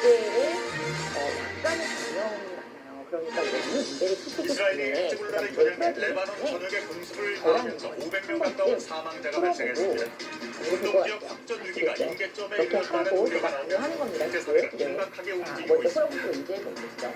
엑셀의 약간의 변형이 많아요. 그러니까 이거는 문제를 이스라엘이 헤즈볼라를 겨냥한 레바논 전역의 공습을 가하면서 500명 가까운 사망자가 발생했습니다. 운동 지역 확전 위기가 임계점에 이르렀다는 우려가 나오며 국제사회가 긴박하게 움직이고 있습니다.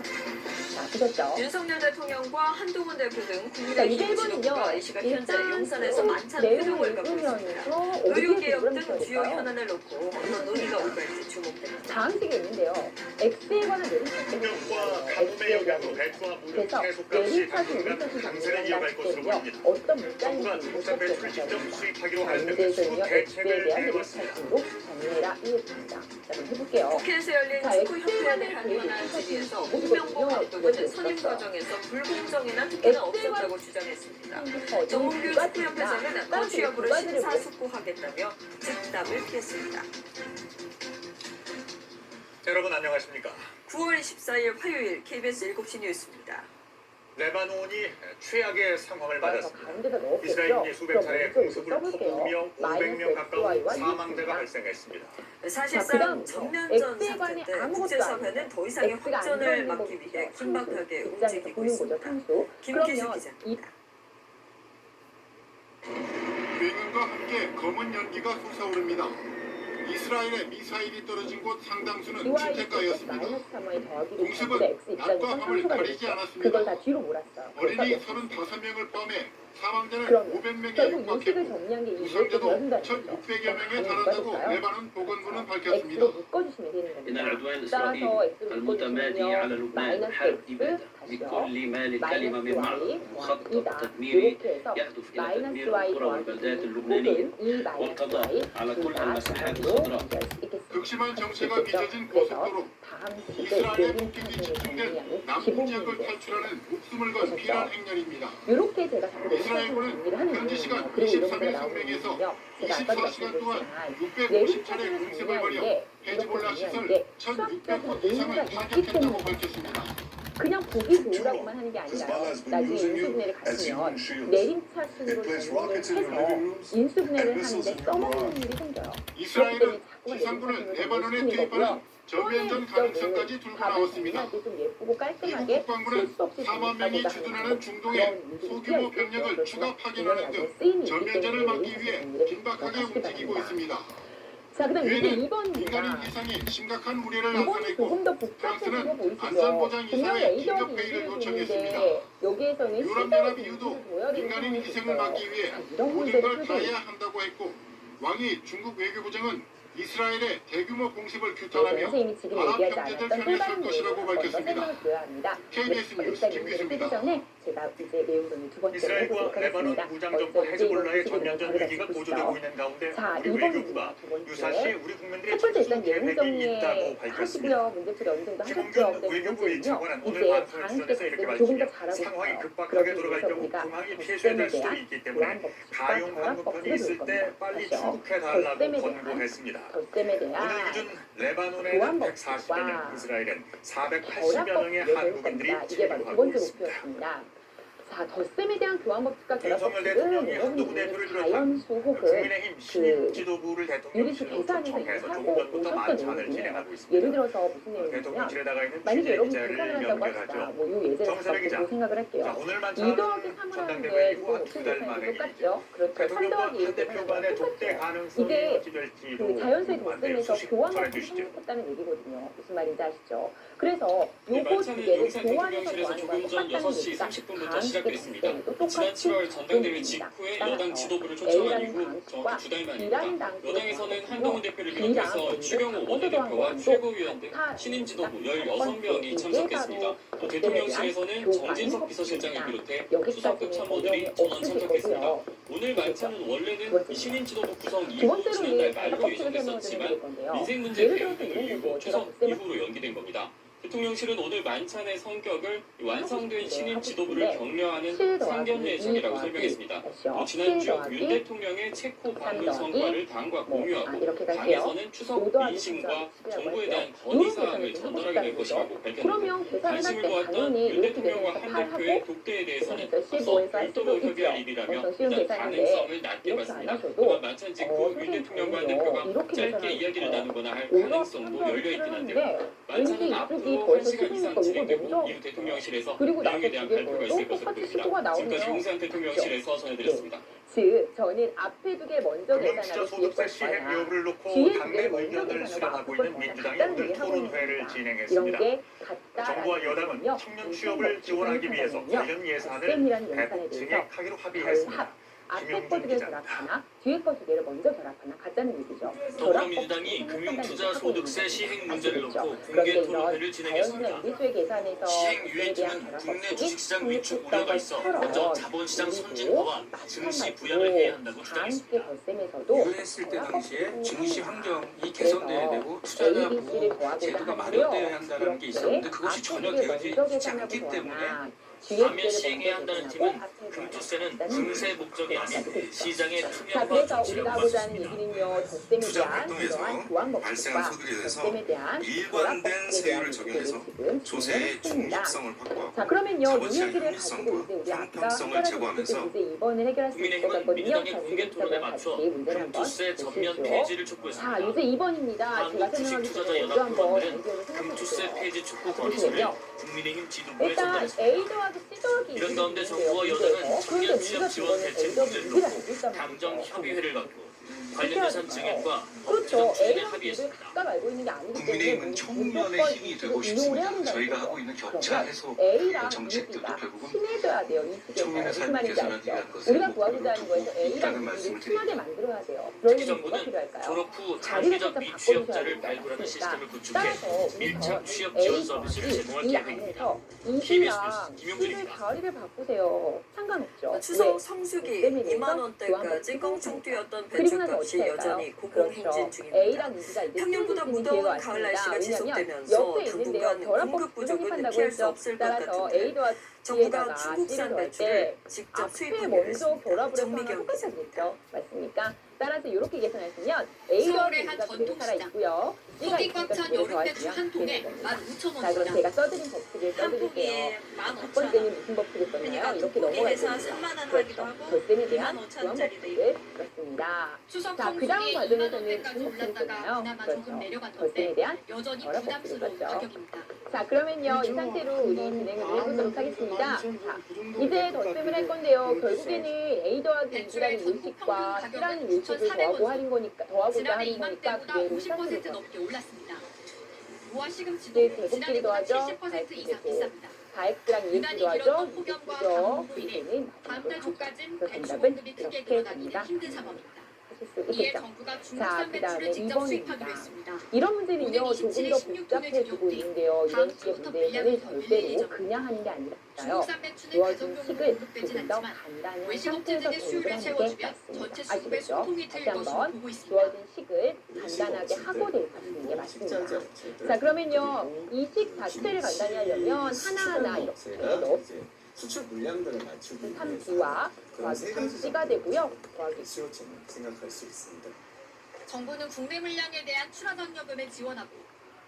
윤석열 대통령과 한동훈 대표 등 그러니까 국민의힘 지도부가 이 시각 현재 용산에서 만찬 회동을 갖고 있습니다. 의료개혁 등 주요 현안을 놓고 어떤 논의가 오갈지 주목됩니다. 다음 시기에 있는데요. X에 관한 폭력과 가뭄의 영향으로 배추와 무료 채소값이 당분간 강세를 이어갈 것으로 보입니다. 어떤 정부가 문자인지 중국산 배추를 직접 수입하기로 할 때 문제에서는요. 수 대책을 대한 내놓았습니다. 대책으로 정리해라 이해입니다. 자, 그럼 해볼게요. 국회에서 열린 자, 축구협회안을 발의하는 질의에서 홍명보 감독은 선임 과정에서 불공정이나 특혜는 없었다고 주장했습니다. 정홍규 축구협회장은 거취 여부를 심사숙고하겠다며 즉답을 피했습니다. 여러분 안녕하십니까? 9월 24일 화요일 KBS 7시 뉴스입니다. 레바논이 최악의 상황을 맞았습니다. 가운데다 넣었겠죠. 이스라엘군이 수백 차례 공습을 써볼게요. 퍼부으며 500명 가까운 마이너스 사망자가 발생했습니다. 사실상 전면전 사태 때 국제사회는 더 이상의 확전을 막기 위해 긴박하게 움직이고 있습니다. 김기수 기자입니다. 굉음과 함께 검은 연기가 솟아오릅니다. 이스라엘의 미사일이 떨어진 곳 상당수는 주택가였습니다. 공습은 낮과 밤을 가리지 않았습니다. 그걸 다 뒤로 몰았어요. 어린이 35명을 포함해 사망자는 그러면 500명에 결국 육박했고 인식을 정리한 게 이게 부상자도 열린다는 1,600여 명에 달한다고 레바논 보건부는 밝혔습니다. X로 묶어주시면 되는 إن 겁니다. العدوان 따라서 الإسرائيلي X로 المتمادي على 묶어주시면요. لبنان 마이너스 حرب X إبادة 다시요. بكل ما للكلمة من 마이너스 معنى Y مخطط 더하기다. تدميري 이렇게 해서 يهدف إلى 마이너스 تدمير Y القرى والبلدات 더하기 اللبنانية 혹은 이 마이너스 والقضاء Y على كل 둘다 المساحات 정도로 الخضراء. 연결할 수 있겠습니다. 극심한 정체가 빚어진 그래서 고속도로 다음 시기에 이스라엘의 내림 폭격이 사진을 집중된 정리하는 남부 지역을 기본 문제 탈출하는 목숨을 건 비난 행렬입니다. 이렇게 제가 자꾸 이스라엘군은 정리를 하는 현지 시간 이유예요. 그리고 이런 문제가 23일 나오는 성명에서 이유는요. 제가 아까도 24시간 동안 말씀드렸지만 내림 650차례 사진을 공습을 정리하는 벌여 게 헤즈볼라 이렇게 시설 정리하는 게 1,600곳 수학적인 이상을 의미가 있기 타격했다고 때문에 밝혔습니다. 그냥 보기 좋으라고만 하는 게 아니라 나중에 인수분해를 가시면 내림차순으로 정리를 해서 인수분해를 하는데 써먹는 일이 생겨요. 이스라엘은 지상군을 레바논에 투입하는 전면전 가능성까지 들고 나왔습니다. 좀 예쁘고 미국 깔끔하게 국방부는 실수 없이 4만 명이 정리하고자 주둔하는 하는 중동에 그런 소규모 일들이 병력을 있겠죠. 추가 그렇지만 파견하는 등 쓰임이 있기 전면전을 때문에 막기 위해 정리를 긴박하게 하시기 움직이고 바랍니다. 있습니다. 자, 그다음 이게 유엔은 2번입니다. 민간인 희생이 심각한 우려를 이번이 나타냈고 조금 더 복잡해서 프랑스는 보이시죠? 안전보장 분명 이사회 레이더기 긴급 회의를 인수를 요청했습니다. 보이는데 여기에서는 유럽연합 이후도 민간인 희생을 막기 위해 모든 걸 다해야 한다고 했고 왕이 중국 외교부장은 이스라엘의 대규모 공습을 규탄하며 선생님이 지금 아랍 얘기하지 형제들 않았던 또 편에 다른 설 것이라고 내용을 한번 더 밝혔습니다. 설명을 드려야 합니다. KBS 뉴스 일단 김규수입니다. 쓰기 전에 제가 이제 내용 정리 두 번째로 이스라엘과 해보도록 레바논 하겠습니다. 무장정파 헤즈볼라의 전면전 위기가 고조되고 있는 가운데 자, 우리 외교부가 2번입니다. 두 번째. 유사시 우리 국민들의 첫 번째 일단 특수 내용 계획이 있다고 정리에 밝혔습니다. 하시고요. 문제풀이 어느 정도 하셨죠. 김홍균 근데 외교부 문제는요. 1차관은 오늘 이제 방송에 다음 출연해서 이렇게 스텝 조금 더 밝히며 잘하고 상황이 있어요. 급박하게 그러기 돌아갈 위해서 경우 우리가 공항이 덧셈에 폐쇄될 수도 대한 있기 때문에 교환법과 가용 결합법을 항공편이 있을 배울 때 겁니다. 빨리 그렇죠? 출국해달라고 덧셈에 대한 권고했습니다. 덧셈에 오늘 대한 기준 레바논에는 교환법과 140여 명, 이스라엘은 480여 결합법 명의 배울 한국인들이 겁니다. 이게 바로 두 체류하고 번째 있습니다. 목표였습니다. 자, 덧셈에 대한 교환법과 윤석열 대통령이 한동훈 대표를 결합법은 비롯한 자연수 혹은 국민의힘 신임 그 지도부를 유리시 대통령실로 대사에서 초청해서 조금 하고 전부터 오셨던 만찬을 내용이에요. 진행하고 예를 있습니다. 들어서 무슨 내용이냐면 대통령실에다가 있는 만약에 취재 여러분 기자를 계산을 한다고 합시다. 연결하죠. 뭐 이 예제를 정선혜 기자. 갖고 생각을 할게요. 자, 오늘 2 만찬은 더하기 3을 하는데 전당대회이고 이거 한 두 달 만에 일이죠. 똑같죠? 그렇죠. 3 대통령과 더하기 1 한 대표 간의 독대 가능성이 이게 어찌 될지도 그 자연수의 만대 덧셈에서 수식 교환법을 전해주시죠. 성립했다는 얘기거든요. 무슨 말인지 아시죠? 그래서 네, 요거 두 만찬은 개를 용산 교환해서 대통령실에서 교환하는 거랑 조금 전 똑같다는 6시 얘기가 30분부터 시작됐습니다. 지난 똑같이 7월 전당대회 보입니다. 직후에 따라서 여당 지도부를 초청한 A라는 이후 당수과 정확히 2달 B라는 만입니다. 당수가 여당에서는 한동훈 대표를 B랑 비롯해서 추경호 원내대표와 최고위원 등 신임 지도부 16명이 참석했습니다. 또 대통령실에서는 정진석 비서실장을 비롯해 수석급 참모들이 전원 참석했습니다. 오늘 만찬은 원래는 이 신임 지도부 구성 두 이후 번째로 지난달 이 말로 단독 설명을 예정됐었지만 드릴 건데요. 민생 문제 예를 대응 들어서 등을 이런 이유로 거죠. 추석 제가 이후로 연기된 겁니다. 대통령실은 오늘 만찬의 성격을 완성된 신임 지도부를 격려하는 상견례 예정이라고 설명했습니다. 또 지난주 윤 대통령의 체코 방문 성과를 당과 공유하고 이렇게 갈게요. 당에서는 추석 민심과 정부에 대한 건의 사항을 대통령에게 전달하게 될 것이라고 밝혔는데 그러면 계산을 할 관심을 때 보았던 당연히 윤 이렇게 대통령과 계산해서 한 대표의 8하고 독대에 대해서는 그래서 앞서 15에서 할 별도로 수도 협의할 있죠. 일이라며 엄청 쉬운 일단 계산인데 가능성을 낮게 이렇게 안 봤습니다. 하셔도 또한 만찬 직후 윤 선생님 대통령과 한 저는요 대표가 이렇게 짧게 계산하는 이야기를 거예요. 나누거나 할 오히려 가능성도 판단을 열려 있긴 한데요. 하는데 왠지 만찬은 이쪽이 앞으로 벌써 1시간 이상 식으니까 이걸 진행되고 먼저 이후 대통령실에서 그리고 나서 내용에 대한 뒤에 발표가 거에도 있을 것으로 똑같이 보입니다. 시도가 지금까지 나오네요. 홍세현 대통령실에서 전해드렸습니다. 즉 저는 앞에 두개 먼저 금융투자 계산하고 뒤에 소득세 걸 시행 거야. 여부를 놓고 뒤에 당내 두개를 먼저 의견을 계산하고 수렴하고 앞에 있는 걸 민주당이 갖다는 오늘 얘기를 하고 있는 토론회를 겁니다. 진행했습니다. 이런 게 정부와 여당은 청년 취업을 지원하기 위해서 관련 예산을 셈이라는 연산에 대폭 대해서 증액하기로 결합 합의했습니다. 앞에 김영준 거 두 개를 기자입니다. 결합하나 뒤에 거 두 개를 먼저 결합하나 같다는 얘기죠. 더불어민주당이 금융투자 소득세 시행 문제를 놓고 공개 토론회를 진행했습니다. 자연스러운 미수의 계산에서 시행 유예점은 국내 주식시장 위축 우려가 있어 먼저 자본시장 선진화와 증시 부양을 해야 한다고 주장했습니다. 유예했을 때 당시에 증시 환경이 개선돼야 되고 투자자 보호 제도가 마련되어야 한다는 게 있었는데 그것이 전혀 되어지지 않기 때문에 반면 시행해야 한다는 팀은 금투세는 증세 목적이 아닌 시장의 자, 투명화 그래서 조치를 우리가 보았습니다. 하고자 하는 얘기는요, 덧셈에 투자 대한 활동에서 이러한 교환 발생한 법칙과 소득에 대해서 덧셈에 대한 일관된 세율을 적용해서 조세의 중립성을 자, 확보하고 그러면요, 이 자본시장 얘기를 가지고 합리성과 이제 우리 아까 형평성을 제고하면서 이제 이번을 해결할 수 있을 것 국민의힘은 같거든요. 민주당의 자, 공개 지금 토론에 시작을 맞춰 같이 문제를 한번 금투세 전면 보시죠. 폐지를 자, 촉구했습니다. 이제 2번입니다. 제가 한국 설명하기 주식투자자 전에 먼저 한번 연합회원들은 의견을 생각해 금투세 보세요. 폐지 촉구 건의서를 국민의힘 지도부에 일단 전달했습니다. A 더하기 C 더하기 이런 가운데 있는데요, 정부와 여당은 문제에서. 청년 그런데 취업 우리가 지원 지원을 대책 A 더하기 문제를 B를 놓고 알고 있단 당정 말이죠. 협의회를 갖고 관련 예산 증액과 그렇죠. 법제정 추진에 A랑 B를 합의했습니다. 각각 알고 있는 게 아니기 때문에 국민의힘은 청년의 힘이 되고 싶습니다. 저희가 하고 있는 격차 해소 A랑 정책들도 B가 결국은 친해져야 돼요. 이 시기에 청년의 무슨 삶을 말인지 개선하기 알죠? 위한 것을 우리가 목표로 구하고자 하는 거에서 두고 A랑 있다는 B를 말씀을 친하게 드립니다. 만들어야 돼요. 특히 그러려면 뭐가 정부는 필요할까요? 졸업 후 자리를 장기적 살짝 미취업자를 바꿔주셔야 발굴하는 되지 시스템을 않습니까? 구축해 따라서 밀착 우리가 취업 A 지원 서비스를 제공할 이 계획입니다. 안에서 KBS B랑 뉴스 C를 김용준입니다. 자리를 바꾸세요. 상관없죠. 추석 왜? 성수기 때문에 2만 원대까지 교환 껑충 뛰었던 그리고 나서 배추값이 어떻게 여전히 할까요? 고공행진 그렇죠. 중입니다. A랑 B가 이제 평년보다 친해질 수 있는 무더운 기회가 가을 왔습니다. 날씨가 왜냐면 지속되면서 옆에 있는데요. 당분간 결합법 공급 부족은 성립한다고 피할 수 했죠. 없을 것 따라서 같은데 A와 정부가 B에다가 중국산 C를 넣을 배추를 때 직접 앞에 수입하기로 먼저 했습니다. 결합을 해서 하면 정미경 똑같아지겠죠. 맞습니까? 따라서 이렇게 계산하시면 A와 서울의 B가 한 그대로 전통시장. 살아있고요. C가 속이 있으니까 꽉 찬 그대로 여름 배추 더하시면 한 통에 되는 겁니다. 자, 그럼 15,000원입니다. 제가 써드린 법칙을 한 써드릴게요. 포기에 첫 번째는 15,000원. 무슨 법칙을 썼나요? 그러니까 두 이렇게 포기 넘어갈 해서 겁니다. 3만 원 하기도 그렇죠. 하고 덧셈에 대한 25,000 교환 원짜리도 법칙을 썼습니다. 추석 자, 그 다음 성수기에 과정에서는 2만 원대까지 무슨 법칙을 올랐다가 썼나요? 그나마 그렇죠. 조금 덧셈에 내려갔던데 대한 여전히 결합 부담스러운 법칙을 썼죠. 가격입니다. 자, 그러면요, 이 상태로 우리 진행을 해보도록 하겠습니다. 자, 이제 덧셈을 할 건데요. 결국에는 A 더하기 배출의 B라는 전국 요식과 평균 C라는 가격은 요식을 9,400원. 더하고 하는 거니까, 더하고자 지난해 하는 거니까 이맘때보다 그대로 50% 시작해서 넘게 올랐습니다. 무화 시금치도 네, 대국끼리 지난해보다 더하죠. 70% 이상 되고. 비쌉니다. 다X랑 EX로 유난히 하죠. 길었던 폭염과 그죠? 강우로 인해 이제는 다음 달 초까진 그래서 배추 정답은 공급이 크게 이렇게 늘어나기는 됩니다. 힘든 상황입니다. 하실 수 이에 있겠죠. 정부가 자, 중국산 그 다음에 배추를 직접 2번입니다. 수입하기로 했습니다. 이런 문제는요, 조금 더 527톤의 복잡해지고 주력이 있는데요. 이런 다음 식의 주부터 문제는 물량이 더 절대로 밀릴 예정입니다. 그냥 하는 게 아니라요. 중국산 배추는 주어진 가정용으로 식을 공급되진 조금 더 않지만 간단한 외식업체들의 상태에서 수요를 공급하는 게 채워주면 맞습니다. 전체 수급에 아시겠죠? 소통이 다시 될 것으로 한번 보고 있습니다. 주어진 식을 간단하게 하고 대입하시는 게 맞습니다. 자, 그러면요, 이 식 자체를 간단히 하려면 하나하나 이렇게 넣어 수출 물량들을 맞추기 위해서 3B와 그런 세 더하기 가지 3C가 되고요. 더하기 수요점을 생각할 수 있습니다. 정부는 국내 물량에 대한 출하장려금을 지원하고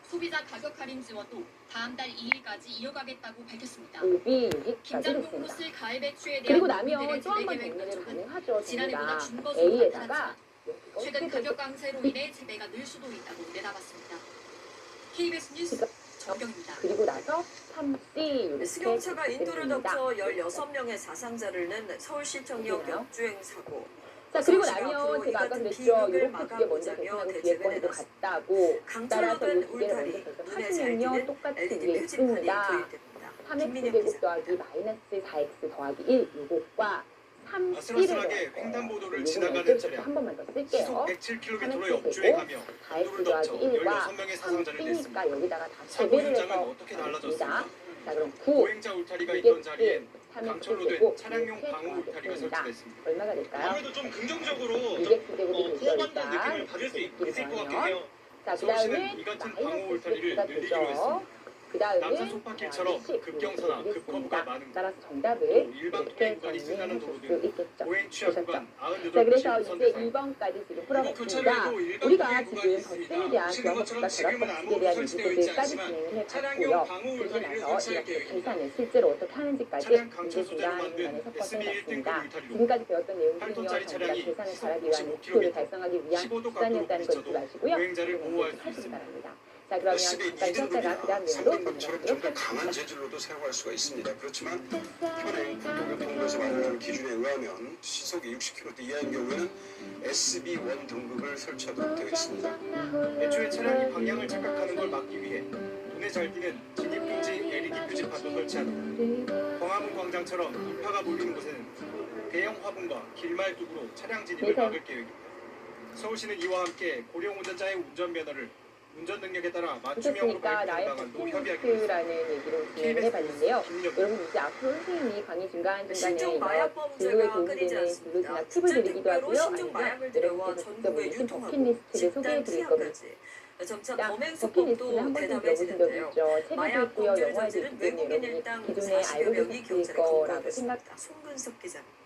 소비자 가격 할인 지원도 다음 달 2일까지 이어가겠다고 밝혔습니다. 5B 여기까지 김장용 됐습니다. 호슬 가을 배추에 대한 그리고 나면 국민들의 또 한 번 재배 계획은 정리를 촉은 가능하죠. 지난해보다 저희가 준 것으로 A에다가 나타났지만 여기가 최근 어떻게 가격 강세로 인해 재배가 늘 수도 있다고 내다봤습니다. KBS 뉴스 정경입니다. 그리고 나서 3C 이렇게 승용차가 인도를 됩니다. 덮쳐 16명의 사상자를 낸 서울시청역 보이나요? 역주행 사고. 자, 그리고 서울시가 나면 앞으로 제가 아까 이 같은 그랬죠. 비극을 이렇게 두 개 먼저 막아보자며 계산하고 뒤에 대책을 거에도 내놨습니다. 같다고 강철로 따라서 된 이 두 개를 울타리, 먼저 눈에 잘 계산하시면요 띄는 똑같이 LED 위에 표지판이 있습니다. 도입됩니다. 3X 김민영 제곱 기자. 더하기 마이너스 4X 더하기 1 요것과 3C를 아슬아슬하게 횡단보도를 지나가는 차량. 한 번만 더 쓸게요. 시속 107km로 3X 역주행하며 4X 인도를 더하기 덮쳐 1과 16명의 사상자를 냈습니다. 3C니까 여기다가 다 사고 제배를 현장은 해서 어떻게 니다 달라졌습니까? 자, 그럼 9 보행자 울타리가 있던 자리엔 3X 강철로 된 제곱 차량용 이렇게 방호 울타리가 더하겠습니다. 설치됐습니다. 얼마가 될까요? 아무래도 좀 긍정적으로 200 제곱이 되죠, 호흡한다는 느낌을 받을 수 있을 것 같긴 해요. 자, 그 서울시는 다음에 이 같은 마이너스 방호 울타리를 6가 늘리기로 되죠. 했습니다. 그다음에 남산 속바길처럼 급경사나 급커브가 많은 곳, 따라서 또 정답을 일반 이렇게 도로에 구간이 정리하실 지나는 수 도로등 있겠죠. 보행 취약 보셨죠? 구간 자, 그래서 98곳이 이제 우선 대상. 2번까지 지금 그리고 풀어봤습니다. 교차로에도 일반 우리가 보행 지금 구간이 버스에 있습니다. 대한 보시는 교환법과 것처럼 지금은 결합법칙에 아무 대한 설치되어 있지 문제들까지 않지만 진행을 차량용 해봤고요. 방호 그리고 울타리를 나서 설치할 이렇게 계획입니다. 계산을 실제로 어떻게 하는지까지 차량 문제 강철 소재로 중간에 만든 섞어서 SB 1등급 해봤습니다. 울타리로 지금까지 배웠던 내용들은요, 8톤짜리 전부 다 차량이 계산을 시속 잘하기 위한 55km, 목표를 달성하기 위한 15도 각도로 수단이었다는 걸 잊지 부딪혀도 마시고요. 보행자를 보호할 수 하시기 있습니다. 바랍니다. 자, 그러면 SB 잠깐 쉬었다가 그 다음 내용으로 3등급처럼 좀 더 강한 재질로도 사용할 수가 있습니다. 그렇지만 현행 국토교통부에서 마련하는 기준에 의하면 시속이 60km 이하인 경우에는 SB1 등급을 설치하도록 되어 있습니다. 애초에 차량이 방향을 착각하는 걸 막기 위해 눈에 잘 띄는 진입금지 LED 표지판도 설치하고 광화문 광장처럼 인파가 몰리는 곳에는 대형 화분과 길말뚝으로 차량 진입을 막을 계획입니다. 서울시는 이와 함께 고령 운전자의 운전면허를 운전 능력에 따라 맞춤형으로 보셨으니까 나의 발표하는 방안도 협의하기로 했습니다. 버킷리스트라는 얘기로 진행을 해봤는데요. 여러분 이제 앞으로 선생님이 강의 중간중간에 신종 마약 진로에 범죄가 도움이 끊이지 되는 않습니다. 진로지나 팁을 드리기도 국제특배로 하고요. 신종 아니면 마약을 들여와 여러분께서 직접 전국에 올리신 유통하고 버킷리스트를 집단 소개해드릴 겁니다. 투약까지 점차 자, 범행 버킷리스트는 수법도 한 번쯤 들어보신 적 대담해지는데요. 있죠. 책에도 마약 있고요, 범죄를 영화에도 저지른 있기 때문에 외국인 여러분이 일당 기존에 40여 알고 명이 계셨을 경찰에 거라고 검거됐습니다. 송근석 기자입니다.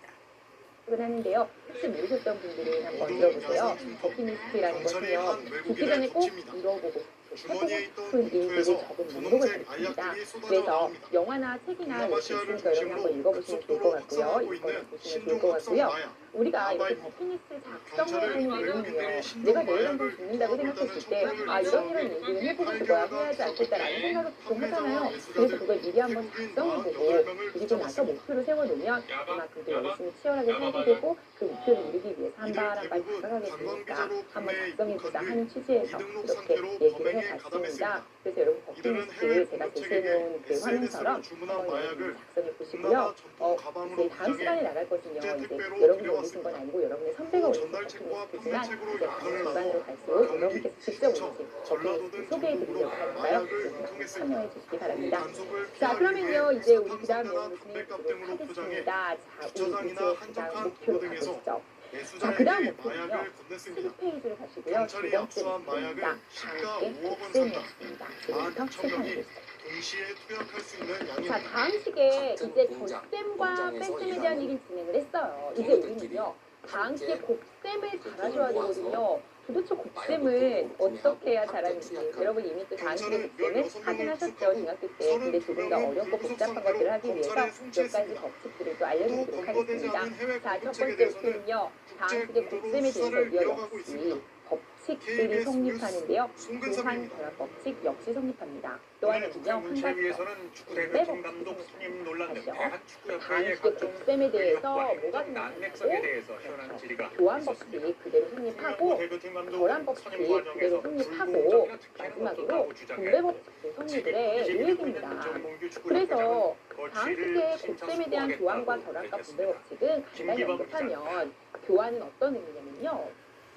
하는데요. 혹시 모르셨던 분들은 한번 들어보세요. 버킷리스트라는 것은요, 죽기 전에 꼭 이뤄보고 주머니에 있던 싶은 일들을 봉투에서 적은 목록을 분홍색 가리킵니다. 알약들이 쏟아져 그래서 나옵니다. 영화나 책이나 이렇게 동남아시아를 있으니까 여러분 한번 읽어보시면 좋을 것 같고요. 확산하고 이거는 있는 보시면 좋을 것 신종 같고요. 합성 마약. 우리가 이렇게 아바이브. 버킷리스트 경찰은 작성하는 이유는요. 외국인들이 신종 내가 내일 한번 마약을 죽는다고 구하고 생각했을 있다는 때 정보를 아 이런 입수하고 일을 해보고 싶어야 해야지 않겠다라는 생각을 보통 하잖아요. 그래서 그걸 미리 한번 작성해보고 그리고 나서 목표를 세워놓으면 그만큼 또 열심히 치열하게 살게 되고 그 목표를 이루기 위해서 한 발 한 발 다가가게 되니까 한번 작성해보자 하는 취지에서 이렇게 얘기를 해봤습니다. 그래서 여러분 버킷리스트 제가 제시해놓은 그 화면처럼 한번 작성해보시고요. 이제 다음 시간에 나갈 것은요. 이제 여러분이 올리신 건 아니고 여러분의 선배가 올리신 버킷리스트지만 이제 기반으로 갈수록 여러분께서 직접 올리신 버킷리스트 소개해드리려고 하니까요. 참여해 주시기 바랍니다. 자, 그러면요. 이제 우리 그 다음 내용으로 진행해보도록 하겠습니다. 자, 우리 이제 그 다음 목표로 가보시죠. 자, 그 다음 목표는요. 7페이지를 가시고요. 두 번째 목표입니다. 함께 복습이었습니다. 지금부터 시작하겠습니다. 동시에 투약할 수 있는 양이 자, 다음 시기에 이제 곱셈과 뺄셈에 대한 얘기를 진행을 했어요. 이제 우리는요. 다음 시에 곱셈을 잘하셔야 되거든요. 도대체 곱셈은 어떻게 해야 잘하는지 여러분 이미 또 다음 시에 곱셈을 하긴 하셨죠. 중학교 때. 근데 조금 더 어렵고 복잡한 것들을 하기 위해서 몇 가지 법칙들을 또 알려드리도록 하겠습니다. 자, 첫 번째 목표는요. 다음 시에 곱셈에 대해서 역시 법칙들이 성립하는데요. 교환 결합 법칙 역시 성립합니다. 또 하나는요. 한 가지 위해서는 축구 대표팀 감독 선임 논란 등 대한 축구협회의 다음 각종 곱셈에 대해서 뭐가 행정 난맥성에 대해서 현안 질의가 교환 법칙 그대로 성립하고 대표팀 감독 결합 법칙 선임 그대로 과정에서 성립하고 불공정이나 특혜는 마지막으로 없었다고 분배 주장해 법칙 성립을 해 이 얘기입니다. 그래서 다음 시기에 곱셈에 대한 교환과 결합과 분배 법칙은 간단히 언급하면 교환은 어떤 의미냐면요.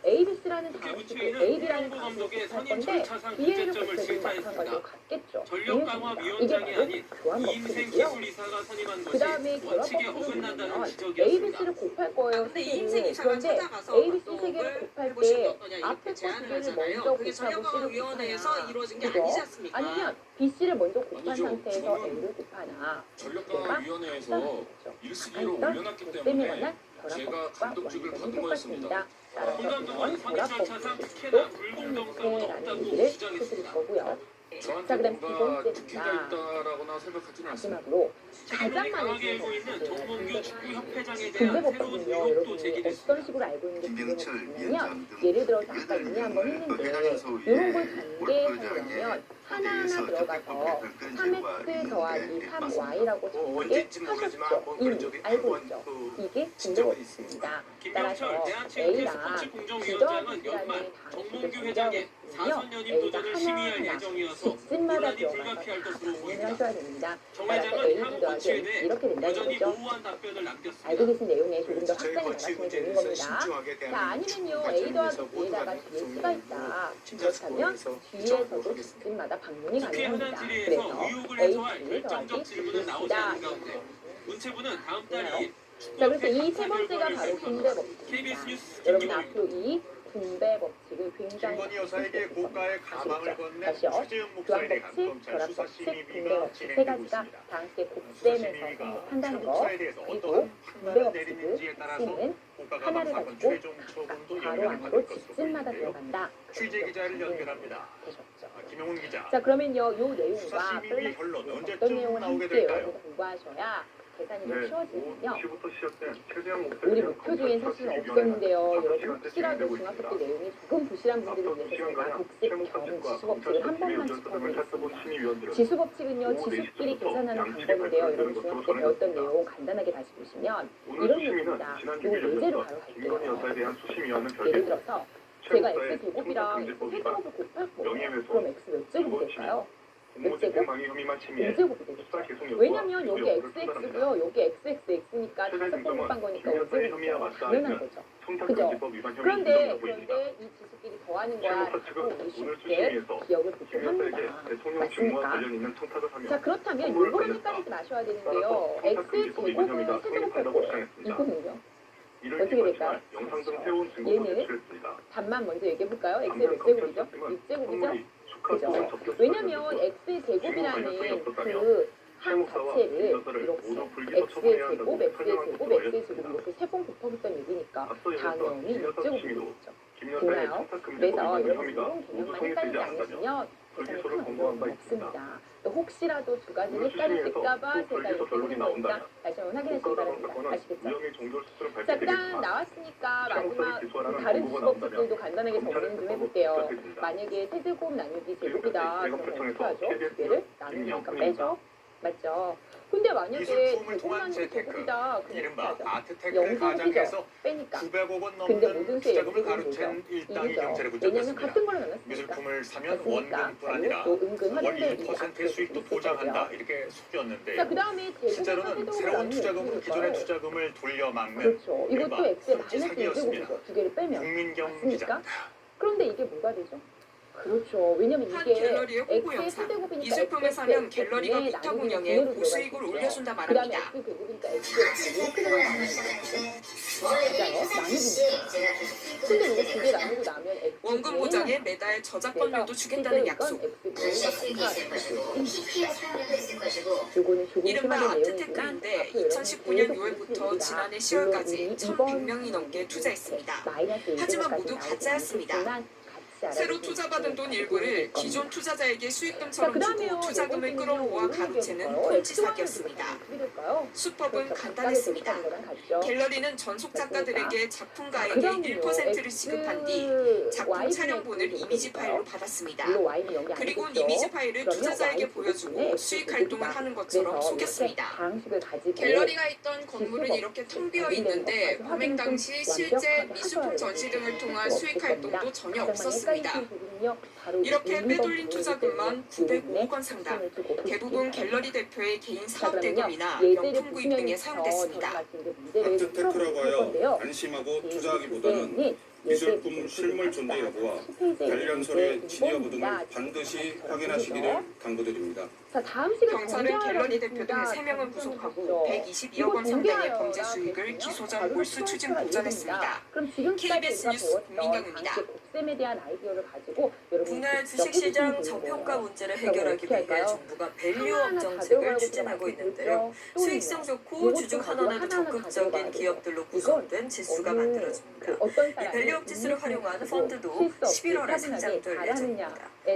ABC라는 단어를 AB라는 단어를 곱할 건데 BA를 곱해도 마찬가지로 같겠죠. 전력 강화 이게 위원장이 바로 아닌 교환 이인생 법칙이고요. 기술이사가 선임한 그 것이 다음에 결합 원칙에 법칙은 어긋난다는 뭐냐면 지적이었습니다. ABC를 곱할 거예요. 근데 C를. 이인생 이사가 그런데 찾아가서 ABC 세 활동을 개를 곱할 해보시면 때 어떠냐 이렇게 앞에 거 두 제안을 개를 하잖아요. 먼저 그게 곱하고 전력강화위원회에서 C를 이루어진 게 곱하나 아니지 않습니까? 아니면 BC를 먼저 곱한 아니죠. 상태에서 저는 A를 곱하나 전력강화위원회에서 1순위로 일단 올려놨기 곱셈에 때문에 관한 제가 결합법과 감독직을 완전히 받은 거였습니다. 똑같습니다. 따라서 공감독은 이런 선임절차상 결합법칙도 특혜나 불공정성은 성립해라는 없다고 얘기를 주장했습니다. 해드릴 거고요. 저한테 자, 그다음 두 뭔가 특혜가 번째입니다. 있다라고나 생각하지는 않습니다. 마지막으로 최근 가장 많이 강하게 쓰는 일고 있는 정몽규 법칙이에요. 축구협회장에 분배 대한 새로운 법칙은요, 의혹도 여러분이 제기됐습니다. 어떤 식으로 알고 있는 게 분배 김병철 법칙이냐면 위원장 등 예를 들어서 아까 여덟 이미 한번 명을 했는데 회장의 소위에 이런 걸 관계하려면 골프장에 하나하나 거기에서 들어가서 적극 3x 더하기 3y라고 적는 게 언제인지 모르지만 하셨죠. 한번 그런 이미 적이 알고 한번 있죠. 그 이게 친 분배 적은 법칙입니다. 김병철 따라서 대한체육회 A랑 스포츠 B 공정위원장은 더하기 연말 C라는 정몽규 단식을 회장의 공개하고 4선 연임 A가 도전을 심의할 하나하나 예정이어서 집집마다 논란이 들어가서 불가피할 다 것으로 방문을 보입니다. 하셔야 됩니다. 정 따라서 회장은 A 향후 더하기 거취에 MC 대해 이렇게 된다는 여전히 거죠. 모호한 답변을 남겼습니다. 알고 계신 내용에 조금 더 저희 확장해 거치 나가시면 되는 문제에서 겁니다. 신중하게 자, 대한 아니면요 A 더하기 B에다가 뒤에 C가 있다. 그렇다면 뒤에서도 집집마다 방문이 국회 현안 가능합니다. 질의에서 그래서 의혹을 A, 해소할 B 결정적 더하기 질문은 나오지 B다. 않은 가운데 문체부는 다음 달 2일 자, 그래서 이 세 번째가 바로 분배 KBS 법칙입니다. 뉴스 여러분 김기범입니다. 앞으로 이 분배 법칙을 굉장히 김건희 여사에게 고가의 가방을 건넨 다시요. 최재형 목사에 대한 교환법칙, 검찰 수사 결합법칙, 분배 심의가 법칙 세 진행되고 가지가 있습니다. 다 함께 수사 곱셈해서 심의가 판단한 최 거, 목사에 대해서 그리고 어떠한 분배 판단을 법칙을 내리는지에 따라서 쓰는 고가 가방 하나를 사건 가지고 최종 처분도 바로 영향을 안으로 받을 것으로 집집마다 보이는데요. 들어간다. 취재 기자를 연결합니다. 되셨죠. 김영훈 기자. 자, 그러면요, 요 수사 내용과 심의 결론 어떤 언제쯤 내용을 나오게 함께 될까요? 여러분이 공부하셔야 계산이 좀 쉬워지면요. 시부터 시작된 최재형 우리 목표 중엔 사실은 없었는데요. 여러분 혹시라도 중학교 때 내용이 조금 부실한 분들을 위해서 제가 복습 경험 지수법칙을 한 번만 짚어보겠습니다. 지수법칙은요, 지수끼리 계산하는 방법인데요. 여러분 중학교 때 배웠던 내용 간단하게 다시 보시면 이런 얘기입니다. 요 예제로 바로 갈게요. 예를 들어서 제가 x제곱이랑 x세제곱을 곱하고 그럼 x 몇 제곱이 될까요? 몇 제곱? 5제곱이 되겠죠. 왜냐면 여기 xx고요. 여기 xxx니까 다섯 번 곱한 거니까 5제곱이죠. 당연한 거죠. 그죠? 그런데 이 지수끼리 더하는 거야 라고 우리 쉽게 기억을 보통 합니다. 맞습니까? 자, 그렇다면 요거랑 헷갈리지 마셔야 되는데요. x제곱을 세제곱할 거예요. 이거는요. 어떻게 될까요? 얘는 답만 먼저 얘기해볼까요? x의 몇 제곱이죠? 6제곱이죠? 그죠? 왜냐면 x제곱이라는 그 항 자체를 이렇게 x의 제곱, x의 제곱, x의 제곱 이렇게 세 번 곱하겠다는 얘기니까 당연히 6제곱이 되겠죠. 되나요? 그래서 여러분 이런 개념만 헷갈리지 않으시면 계산이 큰 어려움이 없습니다. 또 혹시라도 두 가지 헷갈리실까봐 제가 이렇게 해드린 거니까 다시 한번 확인하시기 바랍니다. 아시겠죠? 자, 그다음 나왔으니까 마지막 다른 지수법칙들도 간단하게 정리는 좀 해볼게요. 만약에 세제곱 나누기 제곱이다. 그러면 어떻게 하죠? 두 개를 나누니까 빼죠. 맞죠? 근데 만약에 기술품을 제곱 통한 나누기 재테크, 제곱이다. 그럼 이른바 어떻게 하죠? 아트테크를 영수를 가장해서 빼니까. 900억 원 근데 넘는 모든 수의 투자금을 영수는 가로챈 일당이 이죠. 경찰에 왜냐면 붙잡혔습니다. 같은 거를 나눴으니까. 미술품을 사면 맞습니까? 원금뿐 아니라 또 은근 월 활용될 1%의 수익도 보장한다 이렇게 속였는데 자, 그다음에 실제로는 새로운 투자금은 기존의 투자금을 돌려막는 그렇죠. 이것도 이른바 x의 마이너스 훔치사기였습니다. 2제곱이죠. 두 개를 빼면. 국민경 맞습니까? 기자. 그런데 이게 뭐가 되죠? 그렇죠. 왜냐면 한 이게 갤러리의 호구 x의 영상. 세제곱이니까 이 제품을 사면 갤러리가 x의 위탁 나누기 운영에 분해로 고수익을 들어갈 수 올려준다 있죠. 그다음에 말합니다. x 제곱이니까 x의 이렇게 들어가는 거죠. 맞아요. 나누기니까. 근데 이거 두 개 나누고 나면 x 원금 보장에 매달 저작권료도 주겠다는 약속. 요거는 조금 이른바 심하게 내용이지만 아트테크인데 앞으로 2019년 여러분 6월부터 지난해 물론 10월까지 이 1,100명이 넘게 투자했습니다. 마이너스 하지만 1제곱까지 모두 나오진 가짜였습니다. 않겠지만 같이 새로 알아두시면 투자받은 돈 일부를 기존 투자자에게 수익금처럼 자, 주고 그다음에요. 투자금을 이번 끌어모아 분은요, 가로채는 어느 폰치 얘기일까요? 사기였습니다. 어떻게 될까요? 수법은 그렇죠. 간단했습니다. 각각의 거랑 같죠. 갤러리는 전속 작가들에게 작품가에게 그다음에요. 1%를 지급한 뒤 작품 Y분의 촬영본을 X 이미지 파일로 물론 받았습니다. Y는 여기 그리고 아니겠죠. 이미지 파일을 그러면 투자자에게 Y 보여주고 제곱분의 수익 X 활동을 제곱이다. 하는 것처럼 그래서 속였습니다. 이렇게 방식을 가지고 갤러리가 있던 건물은 이렇게 텅 비어 있는데 범행 당시 실제 미술품 전시 등을 통한 수익 활동도 전혀 없었습니다. 이렇게 빼돌린 투자금만 905억 원 상당, 대부분 갤러리 대표의 개인 사업 대금이나 명품 구입 등에 사용됐습니다. 아트테크라고 하여 안심하고 투자하기보다는 미술품 실물 존재 여부와 관련 서류의 진위 여부 등을 반드시 확인하시기를 당부드립니다. 자, 다음 시간 경찰은 갤러리 대표 등 3명을 구속하고 122억 원 상당의 범죄 수익을 기소전 몰수 추진 복전했습니다. 그럼 지금까지 KBS 우리가 뉴스 배웠던 국민경입니다. 당시 곡셈에 대한 아이디어를 가지고 여러분이 국내 직접 주식시장 해주시면 저평가 돼요. 문제를 그럼 해결하기 어떻게 위해 할까요? 정부가 밸류업 하나하나 정책을 가져가고 추진하고 들어가고 있는데요. 또 수익성 있네요. 좋고 이것도 주중 가지고 환원에도 하나하나 적극적인 가져가야 기업들로 돼요. 구성된 지수가 어느 만들어집니다. 어떤 이 사람이 밸류업 지수를 활용한 펀드도 실수 없이 11월에 차분하게 상장될 잘하느냐에 예정입니다.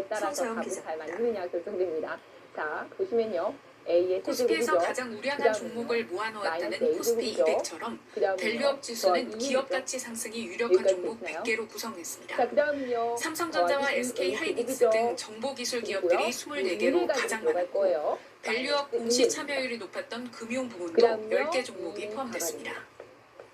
따라서 손소영 값을 잘 기자입니다. 만드느냐가 결정됩니다. 자, 보시면요. A의 코스피에서 세제곱이죠. 가장 우량한 그다음에 종목을 모아놓았다는 마이너스 코스피 A제곱이죠. 200처럼 그다음에 밸류업 지수는 더하기 기업 2죠. 가치 상승이 유력한 여기까지 종목 됐나요? 100개로 구성했습니다. 자, 그다음은요. 삼성전자와 더하기 SK 하이닉스 제곱이죠. 등 정보기술 기업들이 24개로 가장 들어갈 많았고 거예요. 밸류업 공시 참여율이 높았던 금융부문도 그다음요. 10개 종목이 포함됐습니다.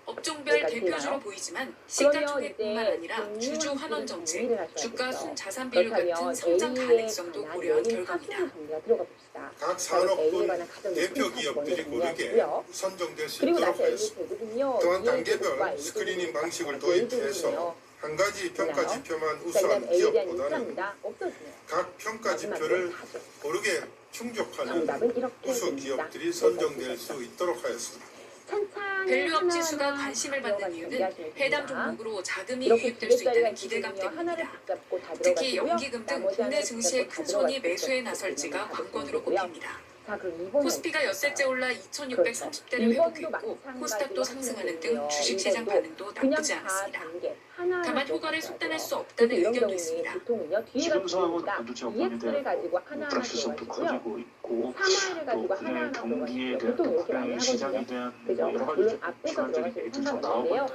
업종별 여기까지 대표주로 되나요? 보이지만 그러면 시가총액뿐만 이제 아니라 금융 주주 환원 정책, 정리를 하셔야겠죠. 주가 순 자산 비율 같은 그렇다면 성장 A에 가능성도 관한 고려한 내용 결과입니다. 사순위 정리가 들어가 봅시다. 각 A에 산업군 관한 가장 대표 높은 기업들이 차트 먼저 고르게 정리하고요. 선정될 수 그리고 있도록 나서 A의 하였습니다. 제곱은요. 또한 B의 제곱과 단계별 A의 스크리닝 제곱과 방식을 A의 도입해서 제곱은요. 한 가지 평가 되나요? 지표만 자, 그다음 우수한 A에 대한 기업보다는 인사입니다. 없어지네요. 각 평가 마지막으로 지표를 하죠. 고르게 충족하는 정답은 이렇게 우수 됩니다. 기업들이 선정될 수 있도록 하였습니다. 찬찬히 밸류업 지수가 하나하나 관심을 받는 들어가는 이유는 준비하시면 해당 됩니다. 종목으로 자금이 이렇게 유입될 수 있다는 2개짜리가 기대감 있으면요. 하나를 때문입니다. 붙잡고 다 특히 들어가시고요. 연기금 등 나머지 국내 하나를 증시의 붙잡고 다 큰 손이 들어갈 수 매수에 있도록 나설지가 받으시면 관건으로 되고요. 꼽힙니다. 자, 그럼 2번은 코스피가 엿새째 올라 2,630대를 회복했고 코스닥도 상승하는 등 주식시장 반응도 나쁘지 않았습니다. 다만 효과를 속단할 수 없다는 의견도 있습니다. 보통은요. 뒤에 가지고 EX를 가지고 하나하나 들어가시고요. 3화를 가지고 하나하나 들어가시고요. 보통 이렇게 많이 하거든요. 그죠? 물론 앞에서 들어가시면 상관없는데요.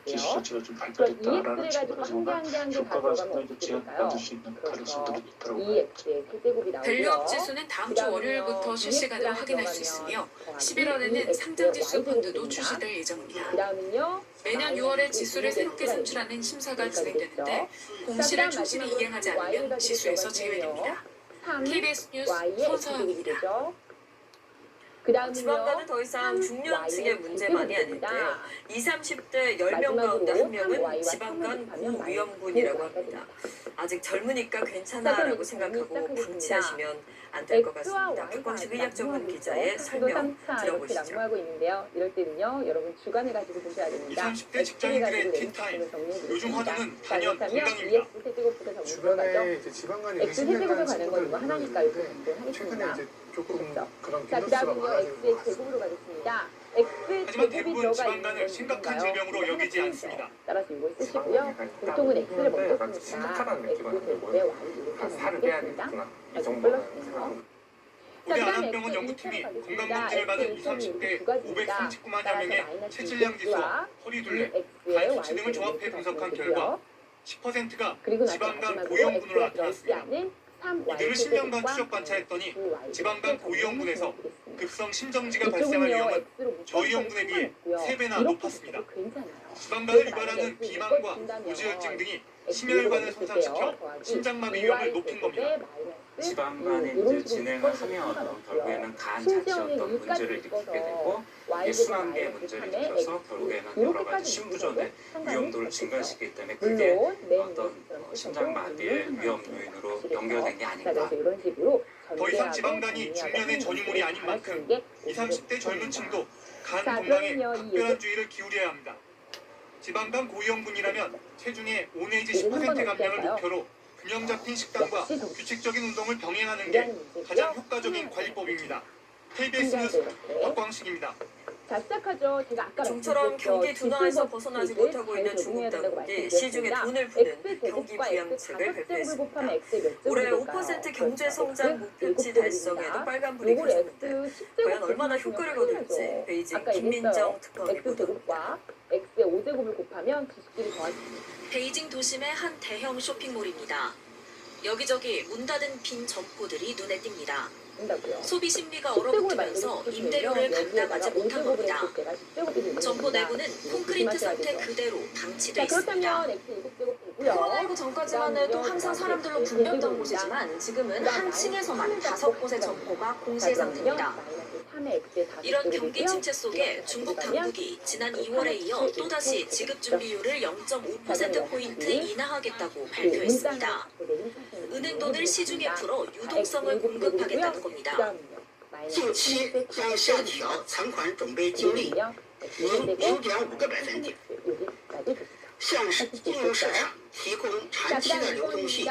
뒤에서 들어가볼게요. 그럼 EX를 가지고 한 개 한 개 다 들어가면 어떻게 될까요? 그렇죠. EX의 세제곱이 나오고요. 밸류업 지수는 다음 주 월요일부터 실시간으로 확인할 수 있으며 11월에는 상장지수 펀드도 출시될 예정입니다. 그다음은요. 매년 6월에 지수를 새롭게 선출하는 심사가 진행되는데 공시를 충실히 이행하지 않으면 지수에서 제외됩니다. KBS 뉴스 손서영입니다. 지방과는 더 이상 중년층의 문제만이 아닌데 20, 30대 10명 가운데 1명은 지방간 고위험군이라고 합니다. 아직 젊으니까 괜찮아라고 생각하고 방치하시면 안 될 것 같습니다. 박광식 의학 전문 기자의 설명 들어보시죠. 낭구하고 있는데요. 이럴 때는요, 여러분 주간을 가지고 보셔야 됩니다. 20, 30대 직장인들의 티타임. 요즘 화두는 단연 건강입니다. 주변에 이제 지방간이 X세제곱에 의심을 관한 건 이거 하나니까 이거 최근에 하겠습니다. 이제 조금 그런 자, 뉴스가 그다음은요, X의 많아지고 제곱으로 가겠습니다. X의 하지만 제곱이 대부분 들어가 지방간을 있는 심각한 건가요? 질병으로 여기지 않습니다. 따라서 이걸 쓰시고요. 보통은 X를 먼저 쓰니까 X 제곱에 Y 이렇게 살을 빼야 넣겠습니다. 되겠구나. 이 아주 정도는. 플러스네요. 올해 안암병원 연구팀이 건강검진을 받은 20, 30대 539만여 명의 체질량 지수와 허리둘레, 발수치 등을 조합해 분석한 결과 10%가 지방간 고위험군으로 나타났습니다. 이들을 10년간 추적 관찰했더니 지방간 고위험군에서 급성 심정지가 발생할 위험은 저위험군에 비해 3배나 높았습니다. 지방간을 유발하는 비만과 고지혈증 등이 심혈관을 손상시켜 심장마비 위험을 높인 겁니다. 지방간에 이제 진행을 하면 결국에는 간 자체 어떤 문제를 일으키게 되고 이게 순환계에 문제를 일으켜서 결국에는 여러 가지 심부전의 위험도를 증가시키기 때문에 그게 어떤 심장마비의 위험 요인으로 연결된 게 아닌가. 더 이상 지방간이 중년의 전유물이 아닌 만큼 20, 30대 젊은 층도 간 건강에 각별한 주의를 기울여야 합니다. 지방간 고위험군이라면 체중의 5 내지 10% 감량을 목표로 균형 잡힌 식단과 규칙적인 운동을 병행하는 게 가장 효과적인 관리법입니다. KBS 뉴스 박광식입니다. 자, 시작하죠. 제가 아까 좀처럼 경기 둔화에서 벗어나지 못하고 있는 중국 당국이 시중에 돈을 푸는 경기 부양책을 발표했습니다. 올해 5% 경제 성장 목표치 달성에도 빨간불이 켜졌는데 과연 얼마나 효과를 거둘지 베이징 김민정 특파원이 보도합니다. X의 5제곱을 곱하면 지식들이 더하십니다. 베이징 도심의 한 대형 쇼핑몰입니다. 여기저기 문 닫은 빈 점포들이 눈에 띈니다. 소비 심리가 얼어붙으면서 임대료를 감당하지 못한 겁니다. 점포 내부는 콘크리트 상태 그대로 방치돼 있습니다. 코로나19 전까지만 해도 항상 사람들로 붐볐던 곳이지만 지금은 한 층에서만 5곳의 점포가 공실 상태입니다. 이런 경기 침체 속에 중국 당국이 지난 2월에 이어 또다시 지급 준비율을 0.5%포인트 인하하겠다고 발표했습니다. 은행 돈을 시중에 풀어 유동성을 공급하겠다는 겁니다. 近期将下调存款准备金率0.5%，向金融市场提供长期的流动性约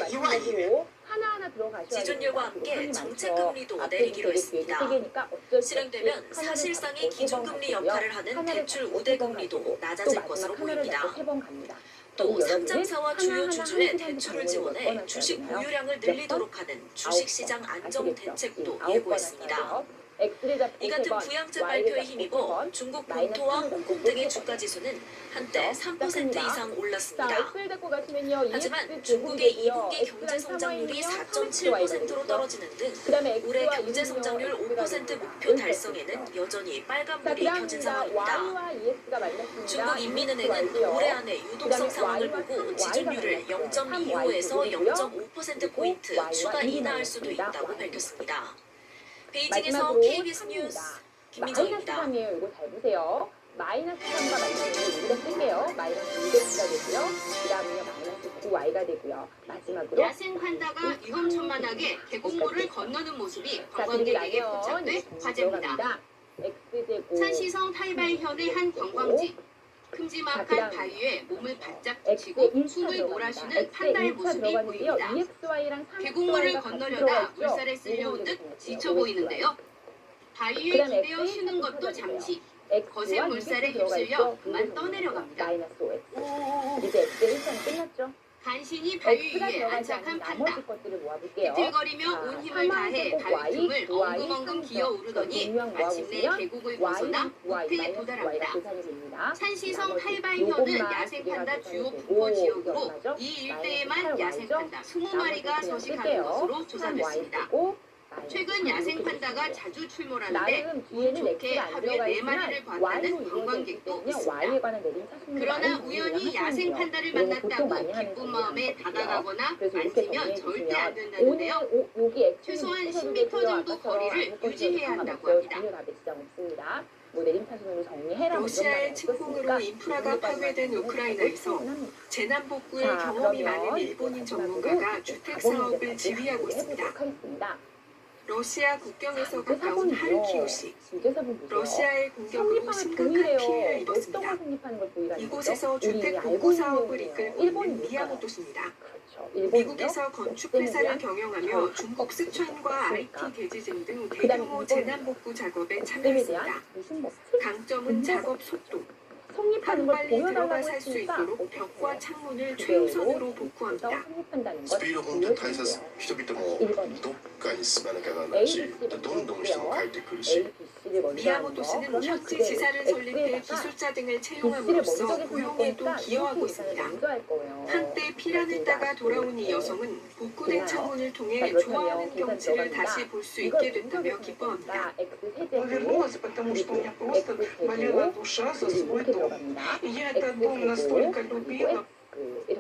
1万亿元。 지준율과 함께 정책금리도 내리기로 했습니다. 실행되면 사실상의 기준금리 역할을 하는 대출 우대금리도 낮아질 것으로 보입니다. 또 상장사와 주요 주주의 대출을 지원해 주식 보유량을 늘리도록 하는 주식시장 안정 대책도 예고했습니다. 이 같은 부양책 발표에 힘입어 중국 본토와 홍콩 등의 주가지수는 한때 3% 이상 올랐습니다. 하지만 중국의 2분기 경제성장률이 4.7%로 떨어지는 등 올해 경제성장률 5% 목표 달성에는 여전히 빨간불이 켜진 상황입니다. 중국 인민은행은 올해 안에 유동성 상황을 보고 지준율을 0.25에서 0.5%포인트 추가 인하할 수도 있다고 밝혔습니다. 베이징에서 KBS 뉴스 김민정입니다. 마이너스 3이에요. 이거 잘 보세요. 마이너스 3과 마이너스 1을 우리가 쓸게요. 마이너스 2x가 되고요. 그 다음에 마이너스 9y가 되고요. 마지막으로 야생 판다가 위험천만하게 계곡물을 건너는 모습이 관광객에게 포착돼 화제입니다. X제곱 산시성 탈발현의 한 관광지. 큼지막한 바위에 몸을 바짝 붙이고 숨을 몰아쉬는 판다의 모습이 보입니다. 계곡물을 건너려다 물살에 쓸려온 듯 지쳐 보이는데요. 바위에 기대어 쉬는 것도 잠시. 거센 물살에 휩쓸려 그만 떠내려갑니다. 이제 X의 1차는 끝났죠. 간신히 바위 위에 안착한 판다. 비틀거리며 온 힘을 다해 바위 틈을 엉금엉금 기어오르더니 마침내 계곡을 벗어나 목표에 도달합니다. 산시성 탈발현은 야생판다 주요 분포 지역으로 이 일대에만 야생판다 20마리가 서식하는 것으로 조사됐습니다. 최근 야생판다가 자주 출몰하는데 운 좋게 하루에 4마리를 봤다는 관광객도 있습니다. 그러나 우연히 야생판다를 만났다고 기쁜 마음에 다가가거나 만지면 절대 안 된다는데요. 최소한 10m 정도 거리를 유지해야 한다고 합니다. 러시아의 침공으로 인프라가 파괴된 우크라이나에서 재난 복구의 경험이 많은 일본인 전문가가 주택 사업을 지휘하고 있습니다. 러시아 국경에서 가까운 하르키우시, 러시아의 공격으로 심각한 피해를 입었습니다. 이곳에서 주택 복구 사업을 이끌고 있는 미야모토 씨입니다. 미국에서 건축회사를 경영하며 중국 스촨과 IT 대지진 등 대규모 재난 복구 작업에 참여했습니다. 강점은 작업 속도. 하루 빨리 들어가 살 수 있도록 벽과 창문을 최우선으로 복구합니다. スピードコント大切、人々もどっかに住まなきゃならないし、どんどん人も帰ってくるし。 미야모토 씨는 현지 지사를 설립해 기술자 등을 채용함으로써 고용에도 기여하고 있습니다. 한때 피란했다가 돌아온 이 여성은 복구된 창문을 통해 좋아하는 경치를 다시 볼 수 있게 됐다며 기뻐합니다. Вернулась, потому что у меня просто болела душа за свой дом. И я этот дом настолько любила.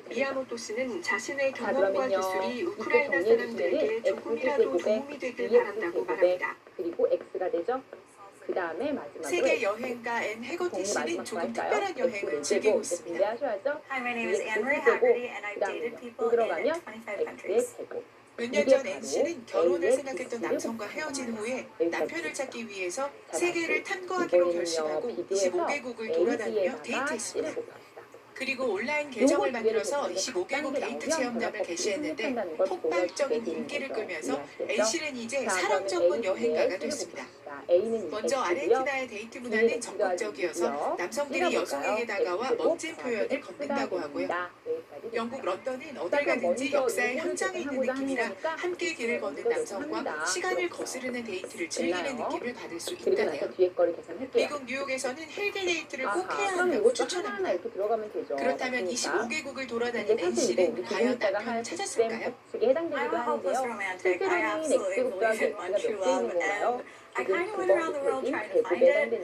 미야모토 씨는 자신의 경험과 기술이 우크라이나 사람들에게 조금이라도 도움이 되길 바란다고 말합니다. 그리고 X가 되죠. 그 다음에 마지막으로 세계 여행가 앤 해거티 씨는 조금 특별한 여행을 즐기고 있습니다. 준비하셔야죠. Hi, my name is Anne-Marie Haggerty and I've dated people in 들어가면 25 countries. 몇 년 전 앤 씨는 결혼을 생각했던 남성과 헤어진 후에 남편을 찾기 위해서 세계를 탐구하기로 결심하고 25개국을 돌아다니며 데이트했습니다. 그리고 온라인 계정을 만들어서 25개국 데이트 체험담을 게시했는데 폭발적인 인기를 끌면서 앤 씨는 이제 사랑 전문 여행가가 됐습니다. 먼저 아르헨티나의 데이트 문화는 적극적이어서 남성들이 여성에게 다가와 멋진 표현을 건넨다고 하고요. 영국 런던은 어딜 가든지 역사의 현장에 있는 느낌이라 함께 길을 걷는 남성과 시간을 거스르는 데이트를 즐기는 느낌을 받을 수 있다네요. 미국 뉴욕에서는 헬기 데이트를 꼭 해야 한다고 추천합니다. 그렇다면 25개국을 돌아다닌 앤 씨는 과연 남편을 찾았을까요? I'm a hopeless romantic. I absolutely believe in one true love, and I kind of went around the world trying to find it.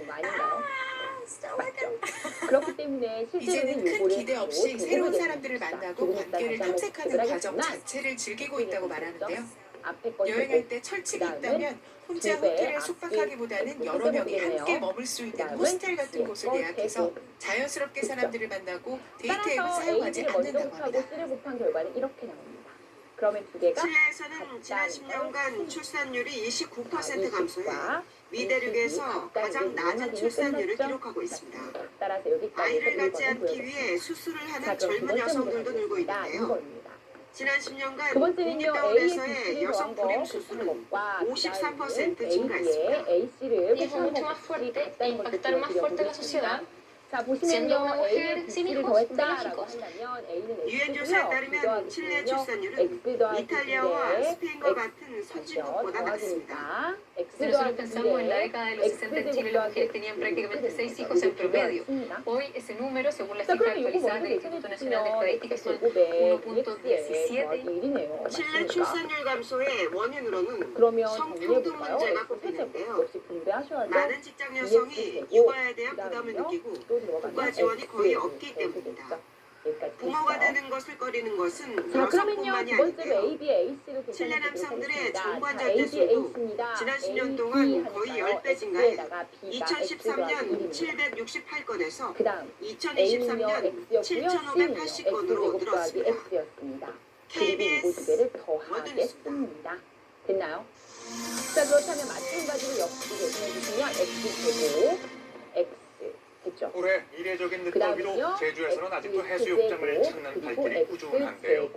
Still looking. 그렇기 때문에 이제는 큰 기대 없이 새로운 사람들을 만나고 관계를 탐색하는 과정 자체를 즐기고 있다고 말하는데요. 여행할 때 철칙이 있다면 혼자 호텔에 숙박하기보다는 여러 명이 함께 머물 수 있는 호스텔 같은 곳을 예약해서 자연스럽게 사람들을 만나고 데이트 앱을 사용하지 않는다고 합니다. 결과는 이렇게 나옵니다. 그러면 두 개가 칠레에서는 지난 10년간 출산율이 29% 감소해 미대륙에서 가장 낮은 출산율을 기록하고 있습니다. 아이를 갖지 않기 위해 수술을 하는 젊은 여성들도 늘고 있는데요. 지난 10년간 국립병원에서의 여성 불임 수술은 53% 증가했습니다. 자, 보시면요, A는 B를 더했다라고 한다면 A는 유엔 조사에 따르면 칠레 출산율은 이탈리아와 스페인과 같은 선진국보다 낮습니다. Si nosotros pensamos en la década de los 60 en Chile, las mujeres tenían prácticamente 6 hijos en promedio. Hoy ese número, según la cifra actualizada del Instituto Nacional de Estadística, son 1.17. 칠레 출산율 감소의 원인으로는 성평등 문제가 꼽히는데요. 많은 직장 여성이 육아에 대한 부담을 느끼고 국가 지원이 거의 없기 때문입니다. 부모가 되는 것을 꺼리는 것은 여성뿐만이 아닌데요. 칠레 남성들의 정관절 수도 지난 10년 동안 거의 10배 증가해 2013년 768건에서 2023년 7,580건으로 늘었습니다. KBS 월드뉴스입니다. 됐나요? 자, 그렇다면 마찬가지로 역시 계산해주시면 X제곱, X. 됐죠? 올해 이례적인 그다음에요. 늦더위로 제주에서는 아직도 해수욕장을 찾는 발길이 꾸준한데요.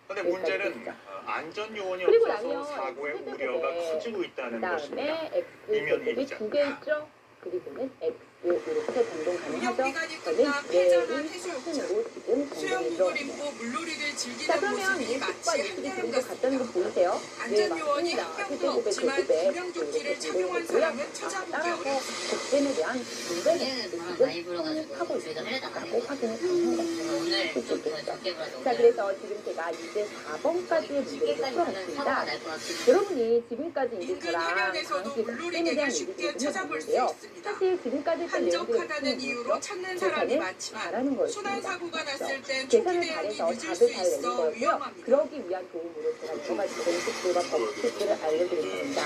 그런데 문제는 안전 요원이 그리고 없어서 나면 사고의 X 우려가 제곱에 커지고 있다는 것입니다. 그다음에 이면 X제곱이 일이죠. 2개 있죠? 그리고는 X 이렇게 변동 가능하죠? 운영기간이 저는 끝나 폐장한 내일 해수욕장. 수준으로 지금 수영복을 변동이 입고 들어갑니다. 물놀이를 자, 즐기는 그러면 모습이 이쪽과 마치 이쪽이 한여름 그리고 갔다는 거 같습니다. 보이세요? 네, 안전요원이 맞습니다. 한 명도 제곱에 없지만 제곱에 구명조끼를 이렇게 착용한 되고요. 사람은 찾아보기 따라서 어렵습니다. 독점에 대한 문제는 지금 많이 불어가지고 하고 저희가 있다고 확인을 가능합니다. 오늘 그렇죠. 좀 적게 불어서 자, 그래서 지금 제가 이제 4번까지의 문제를 풀어봤습니다. 사고가 날 것 같습니다. 여러분이 지금까지 이제 인근 저랑 해변에서도 강씨 물놀이개를 에 대한 쉽게 얘기들을 찾아볼 수 해봤는데요. 있습니다. 사실 지금까지 했던 내용들을 한적하다는 이유로 찾는 사람이 계산을 많지만 잘하는 거였습니다. 순환 사고가 났을 땐 계산을 초기 대응이 잘해서 늦을 답을 수 잘 내는 있어 거였고요. 위험합니다. 그러기 위한 도움으로 제가 여러 가지 공식들과 법칙들을 알려드리겠습니다.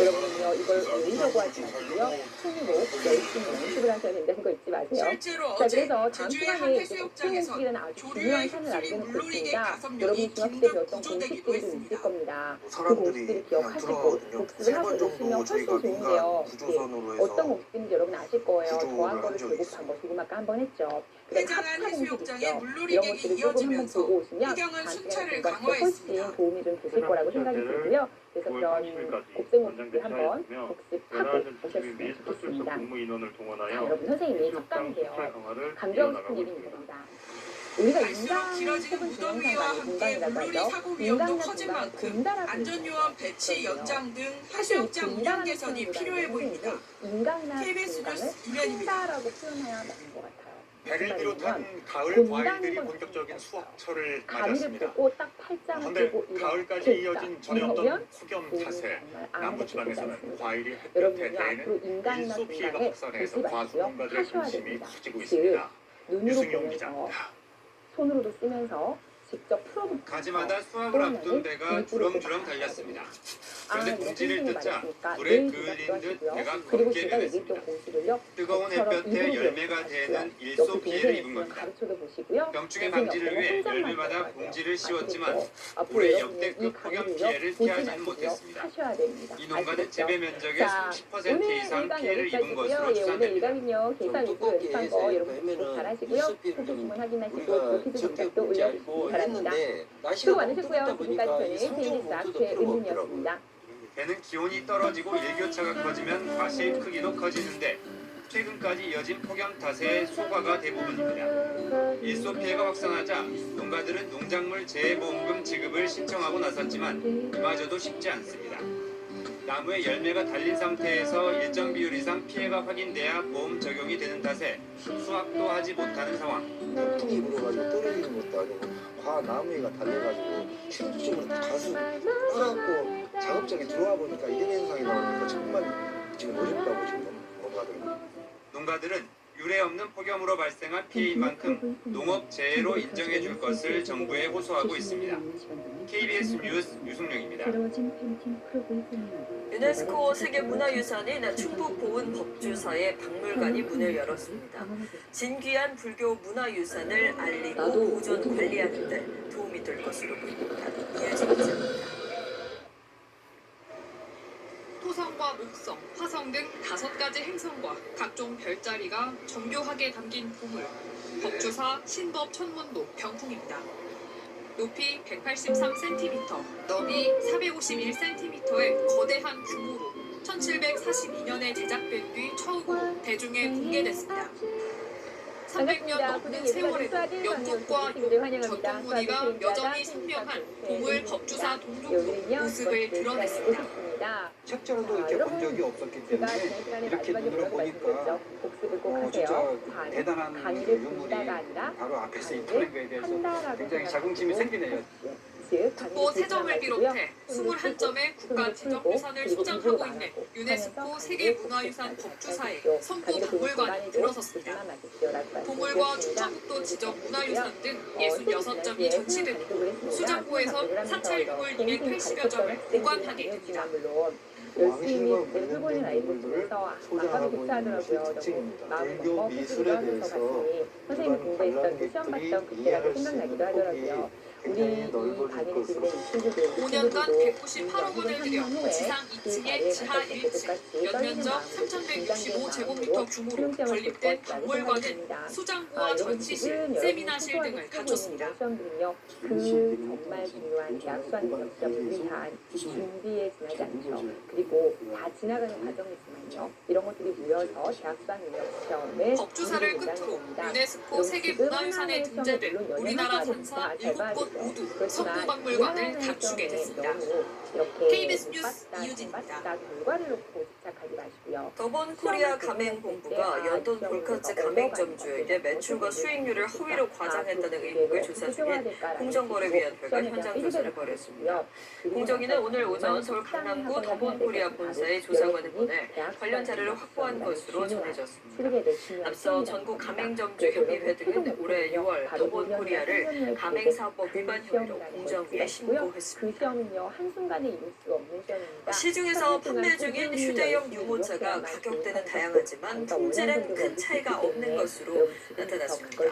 여러분은요, 이걸 외우려고 하지 마시고요. 손으로 열심히 연습을 하셔야 된다는 거 잊지 마세요. 실제로 자, 어제 그래서 다음 제주의 한 시간에 이제 해수욕장에서 복수공식이라는 아주 조류의 중요한 산을 휩쓸린 남겨놓고 물놀이개 있습니다. 5명이 여러분이 중학교 때 긴급 배웠던 구조되기도 공식들이 좀 했습니다. 있을 겁니다. 그 사람들이 공식들을 그냥 기억하시고 들어가거든요. 복습을 세 하고 번 오시면 정도 훨씬 저희가 좋은데요. 민간 구조선으로 예. 어떤 해서 공식인지 여러분 아실 거예요. 구조를 더한 한 거를 적이 제곱한 있어요. 거 조금 아까 한번 했죠. 그다음 폐장한 합차 공식 해수욕장에 있죠. 이런 물놀이객이 것들을 조금 한번 이어지면서 보고 오시면 해경은 다음 시간 순찰을 공부할 때 강화했습니다. 훨씬 도움이 좀 되실 거라고 생각이 들고요. 그래서 그런 곱셈 공식들 한번 복습하고 오셨으면 좋겠습니다. 자, 여러분 선생님이 적당해요. 강조하고 싶은 얘기는 이겁니다. 우리가 갈수록 길어지는 무더위와 함께 물놀이 사고 위험도 커진 만큼 안전요원 배치 연장 등 해수욕장 운영 개선이 필요해 보입니다. 인간이나 KBS 공간을 뉴스 이면입니다. 한다라고 표현해야 맞는 것 같아요. 100일 비롯한 가을 공간인 과일들이 건 본격적인 수확철을 가위를 맞았습니다. 보고 딱 팔짱을 그런데 끼고 가을까지 이렇게 이어진 전에 이러면 없던 폭염 몸이 탓에 정말 아무것도 남부지방에서는 되지 과일이 햇볕에 여러분은요, 앞으로 대해는 인간이나 일소 피해가 공간에 확산해서 보지 마시고요. 과수농가들의 하셔야 관심이 됩니다. 커지고 즉, 있습니다. 눈으로 유승용 보면서 기자입니다. 손으로도 쓰면서 직접 풀어보고 가지마다 수확을 앞둔 배가 주렁주렁 달렸습니다. 그런데 공지를 뜯자 불에 그을린 듯 배가 그리고 검게 제가 얘기했던 변했습니다. 공식을요. 뜨거운 햇볕에 열매가 되는 일소 피해를 입은 겁니다. 병충해 방지를 위해 열매마다 봉지를 씌웠지만 올해 역대급 폭염 피해를 피하지는 못했습니다. 이 농가는 재배 면적의 30% 이상 피해를 입은 것으로 오늘 추산됩니다. 일감은요. 계산 요구 연습한 거 여러분 꼭 잘하시고요. 후보 주문 확인하시고 노티스 동작도 올려주시기 바랍니다. 수고 많으셨고요. 지금까지 저는 KBS 앞에 은민이었습니다. 배는 기온이 떨어지고 일교차가 커지면 과실 크기도 커지는데 최근까지 이어진 폭염 탓에 소과가 대부분입니다. 일소 피해가 확산하자 농가들은 농작물 재해보험금 지급을 신청하고 나섰지만 이마저도 쉽지 않습니다. 나무에 열매가 달린 상태에서 일정 비율 이상 피해가 확인돼야 보험 적용이 되는 탓에 수확도 하지 못하는 상황. 폭풍이 불어가지고 떨어지는 것도 아니고 나무에가 달려가지고 실질적으로 가수 떠갖고 작업장에 들어와 보니까 이런 현상이 나오니까 정말 지금 어렵다고 지금 농가들은. 농가들은 유례 없는 폭염으로 발생한 피해인 만큼 농업 재해로 인정해 줄 것을 정부에 호소하고 있습니다. KBS 뉴스 유승룡입니다. 유네스코 세계문화유산인 충북 보은 법주사의 박물관이 문을 열었습니다. 진귀한 불교 문화유산을 알리고 보존 관리하는 데 도움이 될 것으로 보입니다. 이혜진 기자입니다. 토성과 목성, 화성 등 5가지 행성과 각종 별자리가 정교하게 담긴 보물, 법주사 신법 천문도 병풍입니다. 높이 183cm, 너비 451cm의 거대한 규모로 1742년에 제작된 뒤 처음으로 대중에 공개됐습니다. 300년 넘는 세월에도 연못과 전통 무늬가 여전히 선명한 보물 법주사 동족도 모습을 드러냈습니다. 실제로도 이렇게 본 적이 없었기 때문에 이렇게 눈으로 보니까 진짜 대단한 유물이 바로 앞에서 있다는 거에 대해서 굉장히 자긍심이 생기네요. 국보 3점을 비롯해 21점의 국가지정유산을 소장하고 있는 유네스코 세계문화유산 법주사에 선포박물관이 들어섰습니다. 보물과 충청북도 지정 문화유산 등 66점이 전시되고 수장고에선 사찰유물 280여 점을 보관하게 됩니다. 열심히 해보는 아이들 중에서 마감이 교차하더라고요. 너무 마음이 먹먹해지기도 하면서 같이 선생님이 공부했던 그 시험 봤던 그때가 생각나기도 하더라고요. 우리 이 강의를 듣는 친구들 5년간 198억원을 들여 지상 2층에 지하 1층, 연면적 3,165제곱미터 규모로 건립된 박물관은 수장고와 전시실, 세미나실 등을 갖췄습니다. 시험들은요, 그 정말 중요한 대학 수학 능력 시험을 위한 준비에 지나지 않죠. 그리고 다 지나가는 과정이지만요, 이런 것들이 모여서 대학 수학 능력 시험을 법주사를 끝으로 유네스코 세계문화유산에 등재된 우리나라 산사 7곳 모두 석고박물관을 갖추게 됐습니다. KBS 뉴스 이유진입니다. 결과를 놓고 집착하지 마시고요. 더본 코리아 가맹본부가 연돈 볼카츠 가맹점주에게 매출과 수익률을 허위로 과장했다는 의혹을 조사 중인 공정거래위원회가 현장 조사를 벌였습니다. 공정위는 오늘 오전 서울 강남구 더본 코리아 본사의 조사관을 보내 관련 자료를 확보한 것으로 전해졌습니다. 앞서 전국 가맹점주 협의회 등은 올해 6월 더본 코리아를 가맹사업법 위반 혐의로 공정위에 신고했습니다. 그 시험은요, 한순간에 이룰 수 없는 시험입니다. 시중에서 판매 중인 휴대용 유모차가 가격대는 다양하지만 품질엔 큰 차이가 없는 것으로 나타났습니다.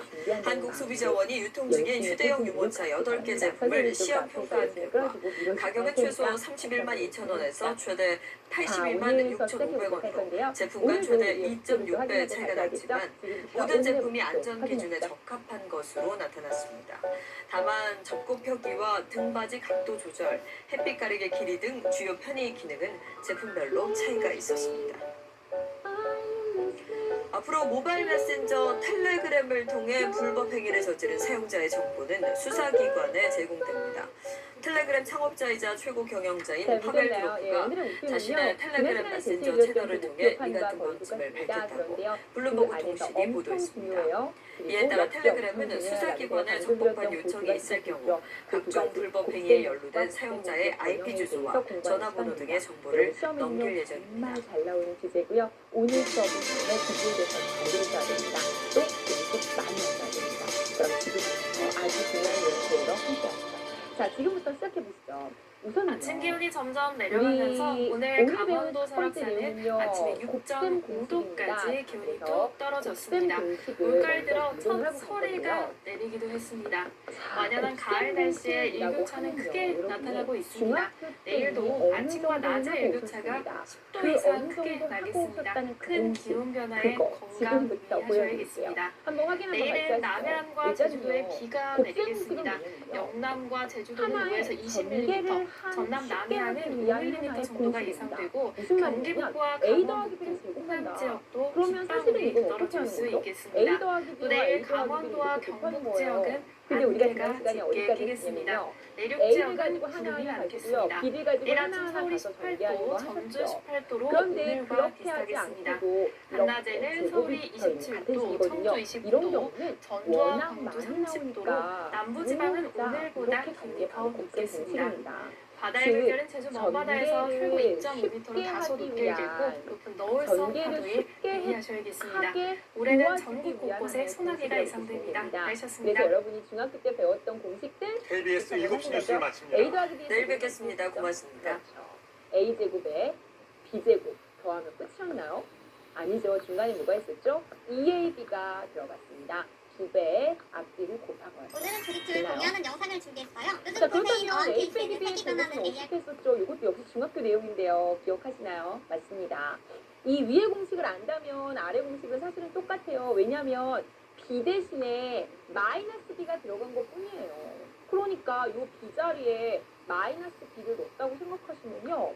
한국소비자원이 유통 중인 휴대용 유모차 8개 제품을 시험 평가한 결과 가격은 최소 31만 2천 원에서 최대 81만 6,500원으로 제품과 최대 2.6배 차이가 났지만 모든 제품이 안전 기준에 적합한 것으로 나타났습니다. 다만 접고 펴기와 등받이 각도 조절, 햇빛 가리개 길이 등 주요 편의 기능은 제품별로 차이가 있었습니다. 앞으로 모바일 메신저 텔레그램을 통해 불법 행위를 저지른 사용자의 정보는 수사기관에 제공됩니다. 텔레그램 창업자이자 최고 경영자인 파벨 드로프가 자신의 텔레그램 메신저 채널을 통해 이 같은 방침을 밝혔다고 블룸버그 통신이 보도했습니다. 이에 따라 텔레그램은 수사기관에 적법한 요청이 있을 경우 각종 불법 행위에 연루된 사용자의 IP 주소와 전화번호 등의 정보를 넘길 예정입니다. 정말 잘 나오는 주제고요. 오늘 수업은 정말 기술돼서 잘 들으셔야 됩니다. 또 연습 많이 하셔야 됩니다. 그럼 지금부터 아주 중요한 내용으로 함께합니다. 자, 지금부터 시작해 보시죠. 우선은요, 아침 기온이 점점 내려가면서 오늘 강원도 설악산은 아침에 6.5도까지 기온이 뚝 떨어졌습니다. 올가을 들어 첫 서리가 내리기도 했습니다. 완연한 가을 날씨에 일교차는 크게 나타나고 있습니다. 내일도 아침과 낮의 일교차가 10도 이상 크게 나겠습니다. 큰 기온 변화에 건강 유의하셔야겠습니다. 내일은 남해안과 제주도에 비가 내리겠습니다. 영남과 제주도 일부에서 20mm, 전남 남해안은 5mm 정도가 예상되고 경기 북부와 강원도, 호남 지역도 빗방울이 떨어질 수 있겠습니다. 또 내일 강원도와 경북 지역은 안개가 짙게 끼겠습니다. 내륙 지역은 구름이 많겠습니다. 내일 아침 서울이 18도, 전주 18도로 오늘과 비슷하겠습니다. 한낮에는 서울이 27도, 청주 29도, 전주와 광주 30도로 남부지방은 오늘보다 기온이 더 높겠습니다. 바다의 물결은 제주 먼바다에서 최고 2.5m로 다소 높게 일겠고 높은 너울성 파도에 유의하셔야겠습니다. 올해는 전국 곳곳에 소나기가 예상됩니다. 날씨였습니다. 그래서 여러분이 중학교 때 배웠던 공식들 KBS 7시 뉴스를 마칩니다. 내일 뵙겠습니다. 고맙습니다. A제곱에 B제곱 더하면 끝이었나요? 아니죠. 중간에 뭐가 있었죠? EAB가 들어갔습니다. 2배의 앞뒤를 곱하고 왔어요. 오늘은 그리트를 공유하는 영상을 준비했어요. 자, 그렇다면 A 빼기 B의 제곱은 어떻게 했었죠? 이것도 역시 중학교 내용인데요. 기억하시나요? 맞습니다. 이 위의 공식을 안다면 아래 공식은 사실은 똑같아요. 왜냐하면 B 대신에 마이너스 B가 들어간 것 뿐이에요. 그러니까 이 B 자리에 마이너스 B를 넣었다고 생각하시면요.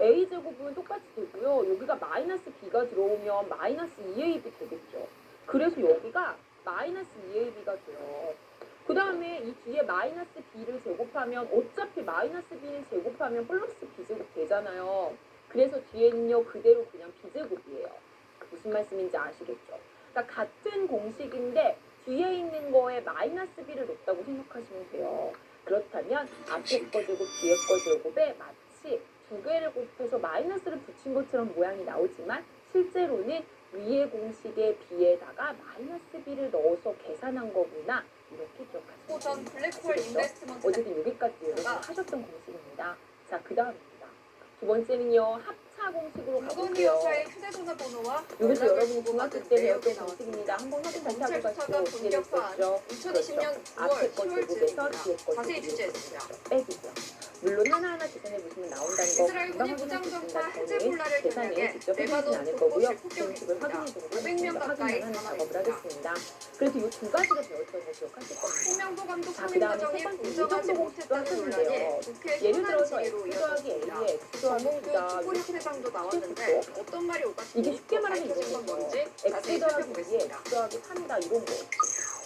A제곱은 똑같이 되고요. 여기가 마이너스 B가 들어오면 마이너스 2AB 되겠죠. 그래서 여기가 마이너스 2AB가 돼요. 그 다음에 이 뒤에 마이너스 B를 제곱하면 어차피 마이너스 B를 제곱하면 플러스 B제곱 되잖아요. 그래서 뒤에는요 그대로 그냥 B제곱이에요. 무슨 말씀인지 아시겠죠? 그러니까 같은 공식인데 뒤에 있는 거에 마이너스 B를 넣었다고 생각하시면 돼요. 그렇다면 앞에 거 제곱 뒤에 거 제곱에 마치 두 개를 곱해서 마이너스를 붙인 것처럼 모양이 나오지만 실제로는 위의 공식의 B에다가 마이너스 B를 넣어서 계산한 거구나 이렇게 기억하시면 전 블랙홀 인베스트먼트 어쨌든 여기까지 여러분 하셨던 공식입니다. 자, 그 다음입니다. 두 번째는요 합차 2차 공식으로 물건 가볼게요. 기업사의 휴대전화 번호와 이것도 여러분이 연락을 중학교 주고받은 때 내역이 배웠던 나왔습니다. 공식입니다. 한번 확인 다시 하고 검찰수사가 가시고 뒤에 본격화한 있었죠. 2020년 앞에 9월 거 10월 제곱에서 쯤입니다. 뒤에 거 자세히 제곱이 취재했습니다. 빼기죠. 물론 하나하나 계산해 보시면 나온다는 거 이스라엘군이 금방 무장정파 확인할 수 있습니다. 헤즈볼라를 계산에 겨냥해 직접 해보진 레바논 않을 거고요. 곳곳을 공식을 폭격했습니다. 확인해보고 500명 가까이 하는 작업을 사망했습니다. 하겠습니다. 그래서 이 두 가지를 배웠던 거 기억하실 겁니다. 홍명보 감독 자, 선임 그다음에 과정에 세 번째 공정하지 이정도 못했다는 하셨는데요. 논란이 국회 예를 현안 들어서 질의로 X 더하기 이어졌습니다. A에 X 더하기 전문부 B다 축구협회장도 나왔는데 어떤 말이 옳았고 이게 쉽게 말하면 밝혀진 건 이거죠. 뭔지 X 자세히 더하기 B에 살펴보겠습니다. X 더하기 3이다 이런 거.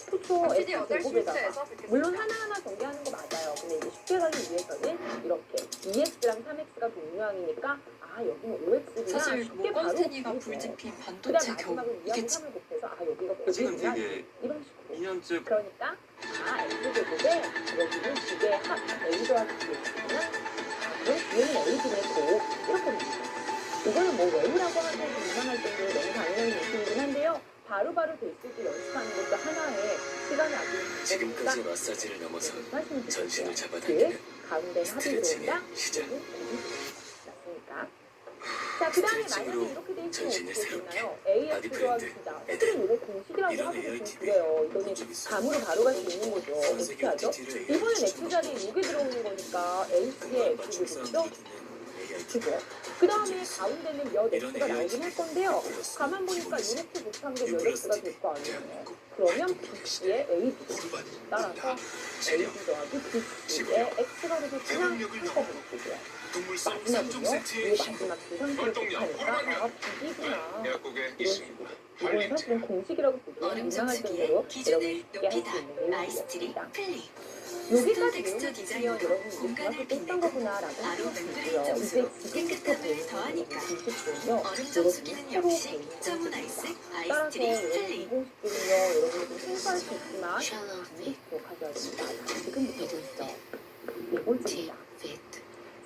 그쵸. 잠시 X 8시 제곱에다가 뉴스에서 뵙겠습니다. 물론 하나하나 전개하는 거 맞아요. 근데 이제 쉽게 가기 위해서는 이렇게 2x랑 3x가 동류항이니까 아 여기는 5x구나 사실 쉽게 바로 모건스니가 보이죠. 불집힌 그다음 반도체 겨우 마지막으로 이게 2하고 3을 곱해서 아 여기가 아직은 9이구나 되게 이런 식으로 2년째 그러니까 아 x제곱에 여기는 기대 합 a 더하기 bx구나 그럼 뒤에는 a분의 9 이렇게 됩니다. 이거는 뭐 외우라고 하셔도 이상할 정도로 너무 당연한 모습이긴 한데요. 바로바로 될 수 있게 연습하는 것도 하나의 시간이 아주 지금까지 마사지를 넘어서 하시면 전신을 되겠어요. 잡아당기는 가운데 합이 스트레칭의 들어온다. 시작. 맞습니까? 자, 그 다음에 만약에 이렇게 돼 있으면 전신을 어떻게 새롭게 되나요? AX 바디 더하기 브랜드, B다. 사실은 이거 공식이라고 이런 하기도 좀 AITV 그래요. 이거는 감으로 바로 갈 수 있는 거죠. 어떻게 하죠? 이번엔 X 자리에 6이 들어오는 거니까 AC에 X를 붙죠? 그죠? 그 다음에 가운데는 몇 X가 나오긴 할 건데요. 가만 보니까 이렇게 곱한 게 몇 X가 될 거 아니에요. 그러면 BC의 AD 따라서 AD 더하기 BC의 X가 되서 그냥 한꺼번에 마지막으로요. 이 마지막 두 상태를 곱하니까 아 BD구나. 이건 사실은 공식이라고 보기에는 얼음 이상할 정수기의 정도로 기준을 여러분이 쉽게 할 수 높이다. 있는 아이스트리 내용이었습니다. 플리. 여기까지 텍스처 내용을 보시면 디자인으로 여러분이 이제 공간을 중학교 때 했던 빛내고 거구나라고 바로 하실 수 맹그레인 있고요. 이제 점수로 지금부터 깨끗함을 배우는 더하니까. 공식들은요. 얼음 정수기는 역시 점은 아이색 따라서 아이스트리 여러분 플리. 이 공식들은요. 여러분이 좀 생소할 수 있지만 꼭 기억하셔야 됩니다. 지금부터 보시죠. 네 번째입니다.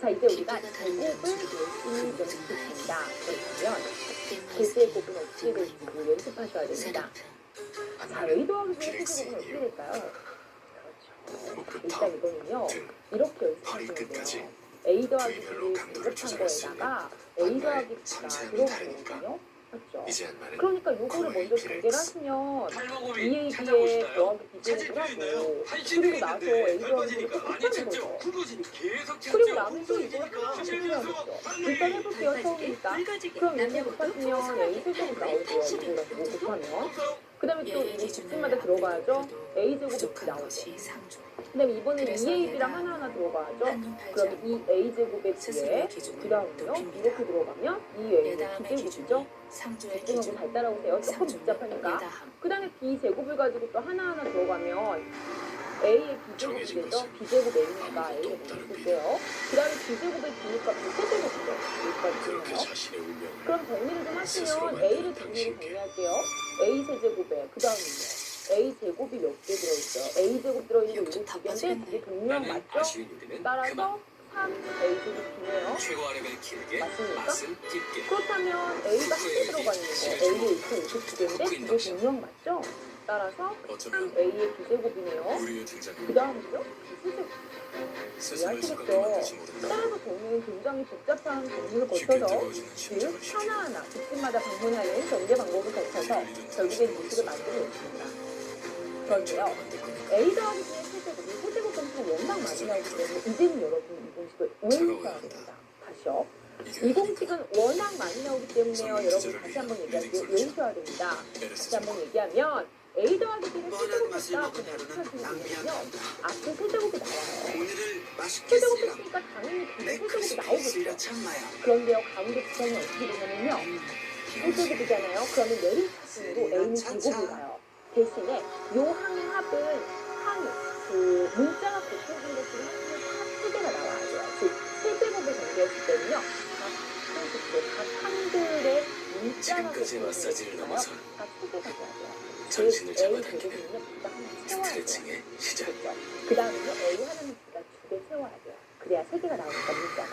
자 이제 우리가 제곱을 열심히 연습합니다. 그러면 대제곱은 어떻게 될지 연습하셔야 됩니다. 자 A 더하기 B 제곱은 어떻게 될까요? 그렇죠. 일단 이거는요. 이렇게 연습하시면 돼요. A 더하기 B를 제곱한 거에다가 A 더하기 B가 들어가는 거거든요. 맞죠? 그러니까 요거를 먼저 전개를 하시면 EAB에 더하기 B제곱을 하고 그리고 나서 A 더하기 B를 또 곱하는 거죠. 그리고 나면 또 이걸 해야겠죠. 일단 해볼게요. 처음이니까. 그럼 이제 곱하시면 A 세제곱 나오고요. 이거랑 이거 곱하면. 그 다음에 또 이제 집집마다 들어가야죠. A 제곱이 나오죠. 그 다음에 이번에는 EAB랑 하나하나 들어가야죠. 그럼 이 A 제곱에 B에 그 다음에요. 이렇게 들어가면 이 A는 B제곱이죠. 집중하고 잘 따라오세요. 조금 복잡하니까. 그 다음에 B제곱을 가지고 또 하나하나 들어가면 A의 B제곱이 되죠. B제곱 A니까 A를 넣을게요. 그 다음에 B제곱의 B니까 B제곱이죠. 여기까지 되나요? 그럼 정리를 좀 하시면 A를 정리할게요. A 세제곱에 그 다음에요. A 제곱이 몇 개 들어있어요? A 제곱 들어있는 거 이거 두 개인데 이게 동량 맞죠? 따라서 3A 제곱이네요. 맞습니까? 그렇다면 A가 한 개 들어가 있는 거 A의 2차 52개인데 이게 동량 맞죠? 따라서 3A의 B제곱이네요. 그 다음은요? B제곱. 이해하시겠죠? 따라서 저는 굉장히 복잡한 정리를 거쳐서 즉 하나하나 집집마다 방문하는 전개 방법을 거쳐서 결국엔 공식을 만들어 냈습니다. 그런데요, A 더하기 B의 세제곱이 세제곱 점수가 워낙 많이 나오기 때문에 이제는 여러분 이 공식을 외우셔야 됩니다. 다시요. 이 공식은 워낙 많이 나오기 때문에요. 여러분 다시 한번 얘기할게요. 외우셔야 됩니다. 다시 한번 얘기하면 A 더하기 B를 세제곱했다. 그럼 어떻게 하시면 되냐면요. 앞에 세제곱이 나와요. 세제곱 했으니까 당연히 B의 세제곱이 나오겠죠. 그런데요, 가운데 구성이 어떻게 되냐면요. 세제곱이잖아요. 그러면 내림차순으로 A는 제곱이 가요. 대신에 요 항합은 그 문자가 곱해진 것들이 합 2개가 나와야 돼요. 즉 세제곱을 전개했을 때는요. 각 항들의 문자가 곱해진 것들이요. 각 2개가 돼야 돼요. 전신을 A 잡아당기는 제곱은요. B가 하나 채워야 돼요. 스트레칭의 시작. 그 다음에요. A 하나는 B가 2개 채워야 돼요. 그래야 3개가 나오니까 문자가.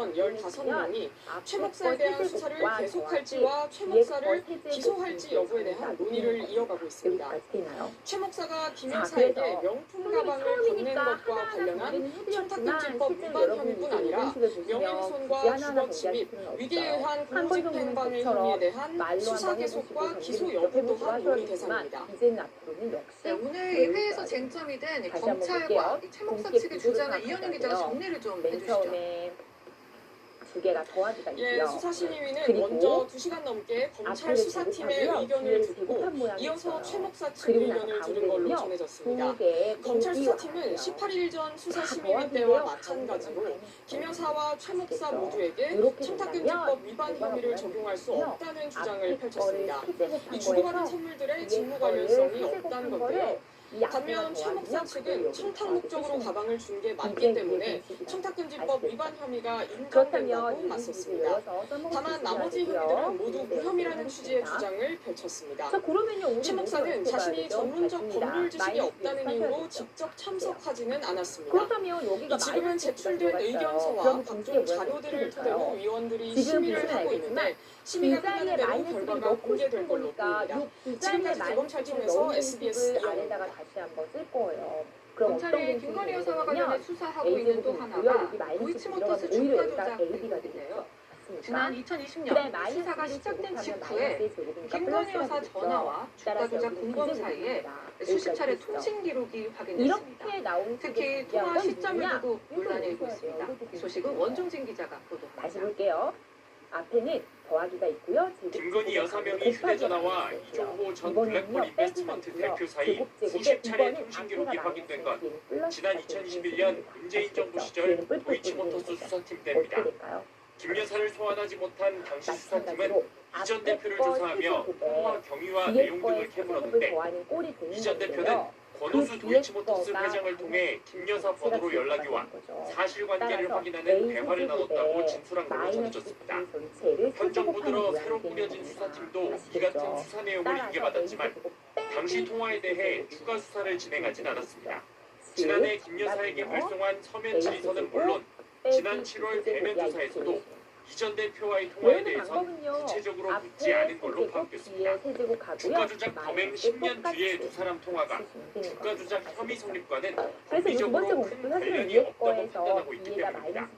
의원 15명이 최 목사에 대한 수사를 계속할지와 최 목사를 기소할지 여부에 대한 논의를 이어가고 있습니다. 최 목사가 김 여사에게 명품 가방을 건넨 것과 관련한 청탁금지법 위반 혐의뿐 아니라 명예훼손과 주거 침입, 위계에 의한 공직 행방의 혐의에 대한 수사 계속과 기소 여부 또한 논의 대상입니다. 네, 오늘 예회에서 쟁점이 된 검찰과 최 목사 측의 주장을 이현영 기자가 정리를 좀 해주시죠. 두 개가 더하기가 예, 있고요. 수사심의위는 그리고 먼저 2시간 넘게 검찰 앞뒤를 수사팀의 제곱하고요. 의견을 뒤를 듣고 제곱한 모양이 이어서 있어요. 최 목사 측 그리고 나서 의견을 들은 걸로 가운데는요. 전해졌습니다. 두 개의 검찰 곱이와 수사팀은 같아요. 18일 전 다 수사심의위 더하기인데요. 때와 마찬가지로 김 여사와 최 목사 아시겠죠? 모두에게 이렇게 청탁금지법 위반 혐의를 적용할 수 없다는 주장을 펼쳤습니다. 이 주고 받은 선물들의 직무 관련성이 없다는 건데요. 반면 최 목사 측은 청탁 목적으로 가방을 준 게 맞기 때문에 청탁금지법 위반 혐의가 인정된다고 맞섰습니다. 다만 나머지 혐의들은 모두 무혐의라는 취지의 주장을 펼쳤습니다. 최 목사는 자신이 전문적 법률 지식이 없다는 이유로 직접 참석하지는 않았습니다. 지금은 제출된 의견서와 각종 자료들을 토대로 위원들이 심의를 하고 있는데 심의가 끝나는 대로 결과가 공개될 걸로 보입니다. 지금까지 대검찰청에서 SBS 이영입니다. 다시 한번 쓸 거예요. 그럼 검찰이 김건희 여사와 관련해 수사하고 있는 또 하나가 도이치모터스 주가 조작 의혹인데요. 지난 2020년 수사가 시작된 직후에 김건희 여사 전화와 주가 조작 공범 사이에 수십 차례 통신 기록이 확인됐습니다. 특히 통화 시점을 두고 논란이 일고 있습니다. 이 소식은 원종진 기자가 보도합니다. 다시 볼게요. 앞에는 더하기가 있고요. 김건희 여사 명의 휴대전화와 이종호 전 블랙홀 인베스트먼트 대표 사이 수십 차례 통신 기록이 확인된 건 지난 2021년 문재인 정부 시절 도이치모터스 수사팀 때입니다. 김 여사를 소환하지 못한 당시 수사팀은 이전 대표를 조사하며 통화 경위와 내용 등을 캐물었는데 이전 대표는 권오수 도이치모터스 회장을 통해 김 여사 번호로 연락이 와 사실관계를 확인하는 대화를 나눴다고 진술한 걸로 전해졌습니다. 현 정부 들어 새로 꾸려진 수사팀도 이 같은 수사 내용을 인계받았지만 당시 통화에 대해 추가 수사를 진행하진 않았습니다. 지난해 김 여사에게 발송한 서면 질의서는 물론 지난 7월 대면 조사에서도 이전 대표와의 통화에 대해선 구체적으로 묻지 않은 걸로 파악됐습니다. 주가 조작 범행 10년 뒤에 두 사람 통화가 주가 조작 혐의 성립과는 법리적으로 큰 관련이 없다고 판단하고 있기 때문입니다.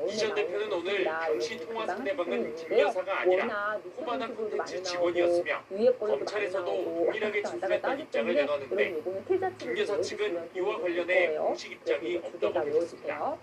이전 대표는 오늘 당시 통화 상대방은 김 여사가 아니라 코바나 콘텐츠 직원이었으며 검찰에서도 동일하게 진술했던 입장을 내놓았는데 김 여사 측은 이와 관련해 공식 입장이 없다고 밝혔습니다.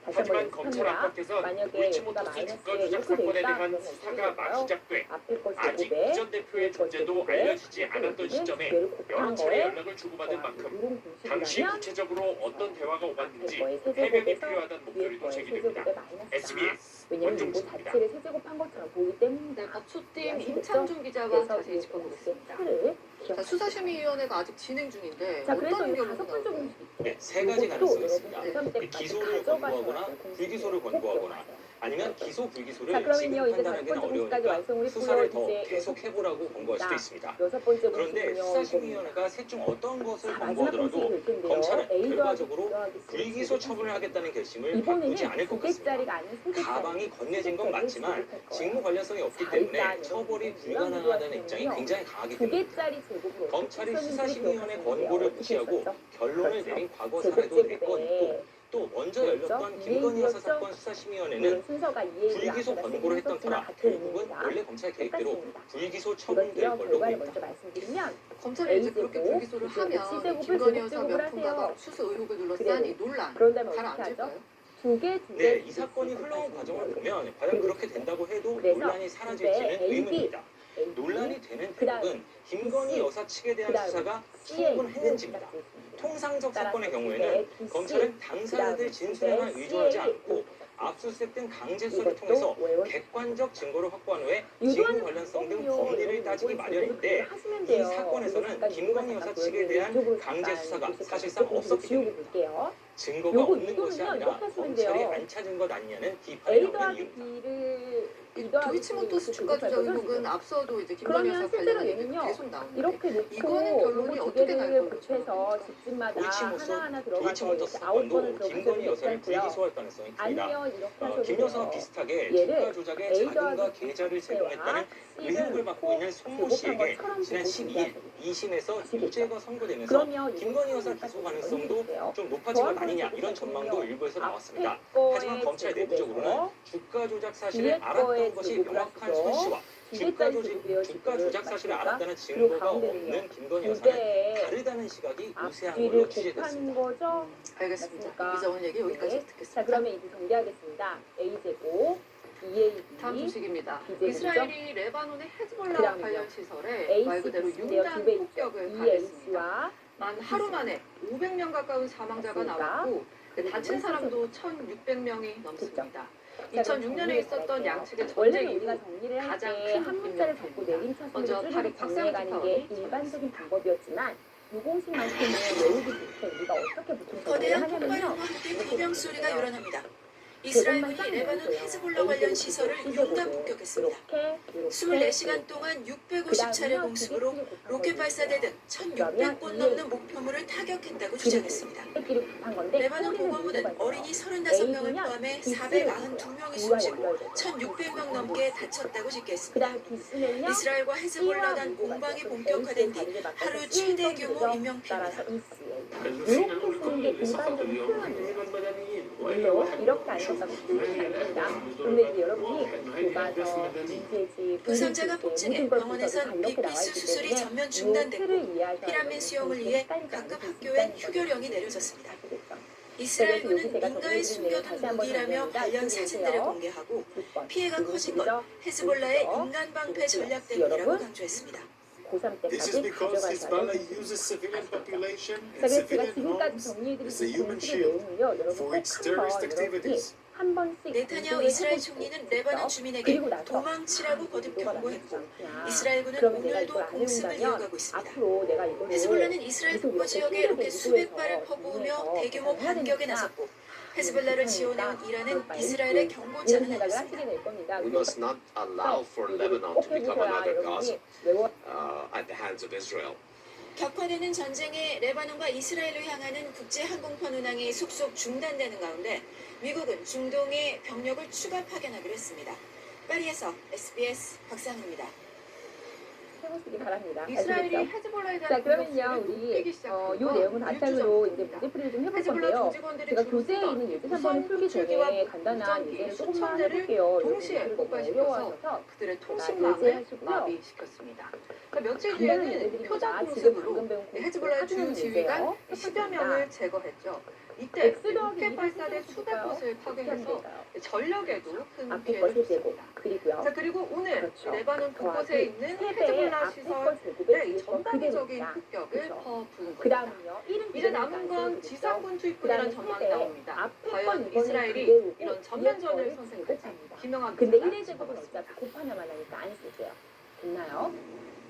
하지만 검찰 안팎에선 도이치모터스 주가 조작 사건에 대한 수사가 막 시작돼 아직 이전 대표의 존재도 알려지지 않았던 시점에 여러 차례 연락을 주고받은 만큼 당시 구체적으로 어떤 대화가 오갔는지 해명이 필요하다는 목소리도 제기됩니다. SBS 원종수입니다. 네, 법초팀 임창준 기자가 자세히 짚어보겠습니다. 자, 수사심의위원회가 아직 진행 중인데 어떤 결론이 나올까요? 네, 세 가지 가능성이 있습니다. 기소를 권고하거나 불기소를 권고하거나 아니면 기소 불기소를 지금 판단하기는 어려우니까 수사를 더 계속해보라고 권고할 수도 있습니다. 그런데 수사심의위원회가 셋 중 어떤 것을 권고하더라도 검찰은 결과적으로 불기소 처분을 하겠다는 결심을 바꾸지 않을 것 같습니다. 가방이 건네진 건 맞지만 직무 관련성이 없기 때문에 처벌이 불가능하다는 입장이 굉장히 강하기 때문입니다. 검찰이 수사심의위원회 권고를 무시하고 결론을 내린 과거 사례도 몇 건 있고 또 먼저 열렸던 김건희 여사 사건 수사심의위원회는 불기소 권고를 했던 터라 결국은 원래 검찰 계획대로 불기소 처분될 걸로 보입니다. 검찰이 이제 그렇게 불기소를 하면 김건희 여사 명품가방 수수 의혹을 둘러싼 이 논란 가라앉을까요? 네, 이 사건이 흘러온 과정을 보면 과연 그렇게 된다고 해도 논란이 사라질지는 의문입니다. 논란이 되는 대목은 김건희 여사 측에 대한 수사가 충분했는지입니다. 통상적 사건의 경우에는 검찰은 당사자들 진술에만 의존하지 않고 압수수색 등 강제 수사를 통해서 객관적 증거를 확보한 후에 직무 관련성 등 법리를 따지기 마련인데 이 사건에서는 김건희 여사 측에 대한 강제 수사가 사실상 없었기 때문입니다. 증거가 없는 것이 아니라 검찰이 안 찾은 것 아니냐는 비판이 나오는 이유입니다. 도이치모터스 주가 조작 의혹은 앞서도 이제 김건희 여사 관련 얘기가 계속 나오는데 이거는 결론이 어떻게 날 걸로 도이치모터스 사건도 김건희 여사를 불기소할 가능성이 큽니다. 김 여사와 비슷하게 주가 조작에 자금과 계좌를 제공했다는 의혹을 받고 있는 송모 씨에게 지난 12일 2심에서 유죄가 선고되면서 김건희 여사 기소 가능성도 좀 높아진 것 아니냐 이런 전망도 일부에서 나왔습니다. 하지만 검찰 내부적으로는 주가 조작 사실을 알았던 것이 명확한 손 씨와 주가 조작 사실을 알았다는 증거가 없는 김건희 여사는 다르다는 시각이 우세한 걸로 취재됐습니다. 알겠습니다. 기자 오늘 얘기 여기까지 듣겠습니다. 자, 그러면 이제 정리하겠습니다. A제곱 다음 소식입니다. 비제이죠? 이스라엘이 레바논의 헤즈볼라 그다음은요. 관련 시설에 말 그대로 융단 폭격을 가했습니다. 만 하루 만에 500명 가까운 사망자가 나왔고 다친 사람도 1,600명이 넘습니다. 2006년에 있었던 양측의 전쟁 이후 가장 큰 인명피해입니다. 먼저 파리 박상훈 게 일반적인 방법이었지만 유공식만큼은 외우기 좋게 우리가 어떻게 보통 거대한 폭발음과 함께 비명 소리가 요란합니다. 이스라엘군이 레바논 헤즈볼라 관련 시설을 융단 폭격했습니다. 24시간 동안 650차례 공습으로 로켓 발사대 등 1,600건 넘는 목표물을 타격했다고 주장했습니다. 레바논 보건부는 어린이 35명을 포함해 492명이 숨지고 1,600명 넘게 다쳤다고 집계했습니다. 이스라엘과 헤즈볼라 간 공방이 본격화된 뒤 하루 최대 규모 인명피해입니다. 이렇게 쓰는 게 일반적인 표현이에요. 물론 이렇게 안 썼다고 틀리지 않습니다. 그런데 이제 여러분이 교과서, 문제집, 부상자가 폭증해 병원에선 빅피스 수술이 전면 중단됐고 피라민 수용을 위해 각급 학교엔 휴교령이 내려졌습니다. 이스라엘군은 민가에 숨겨둔 무기라며 관련 사진들을 공개하고 피해가 커진 건 헤즈볼라의 인간 방패 전략 때문이라고 강조했습니다. 고3 This is 때까지 because Hezbollah 가져가셔야 uses civilian population 자, and 그래서 제가 civilian 지금까지 homes 정리해드린 as a human 공식의 shield 내용은요, 여러분 for 꼭 its terrorist activities. 한 번씩 네타냐후 이스라엘 총리는 레바논 주민에게 도망치라고 거듭 경고했고 이스라엘군은 오늘도 공습을 이어가고 있습니다. 헤즈볼라는 이스라엘 북부 지역에 로켓 수백 발을 퍼부으며 대규모 반격에 나섰고 헤즈볼라를 지원해온 이란은 이스라엘의 경고치 않은 하고 있습니다. We must not allow for Lebanon to become another Gaza at the hands of Israel. 격화되는 전쟁에 레바논과 이스라엘로 향하는 국제 항공편 운항이 속속 중단되는 가운데 미국은 중동에 병력을 추가 파견하기로 했습니다. 파리에서 SBS 박상우입니다. 해보시기 바랍니다. 이스라엘이 아시겠죠? 헤즈볼라에 자, 대한 그러면요, 우리 요 내용은 바탕으로 이제 문제풀이를 좀 해볼 건데요. 제가 교재에 있는 예제 3번을 풀기 전에 간단한 예제를 조금만 해볼게요. 동시에 어려워서 그들의 통신망을 마비시켰습니다. 며칠 뒤에는 표적 공습으로 헤즈볼라의 주요 지휘관 10여 명을 제거했죠. 이때 로켓 발사대 수백 곳을 파괴해서 전력에도 큰 피해를 줬습니다. 자, 그리고 오늘 레바논 곳곳에 있는 헤즈볼라 시설의 전방위적인 폭격을 퍼부은 겁니다. 이제 남은 건 지상군 투입군이란 전망이 나옵니다. 과연 이스라엘이 이런 전면전을 선택할지 김영학 근데 기자가 1회 제곱은 어차피 곱하나만 하니까 안 쓰세요. 됐나요?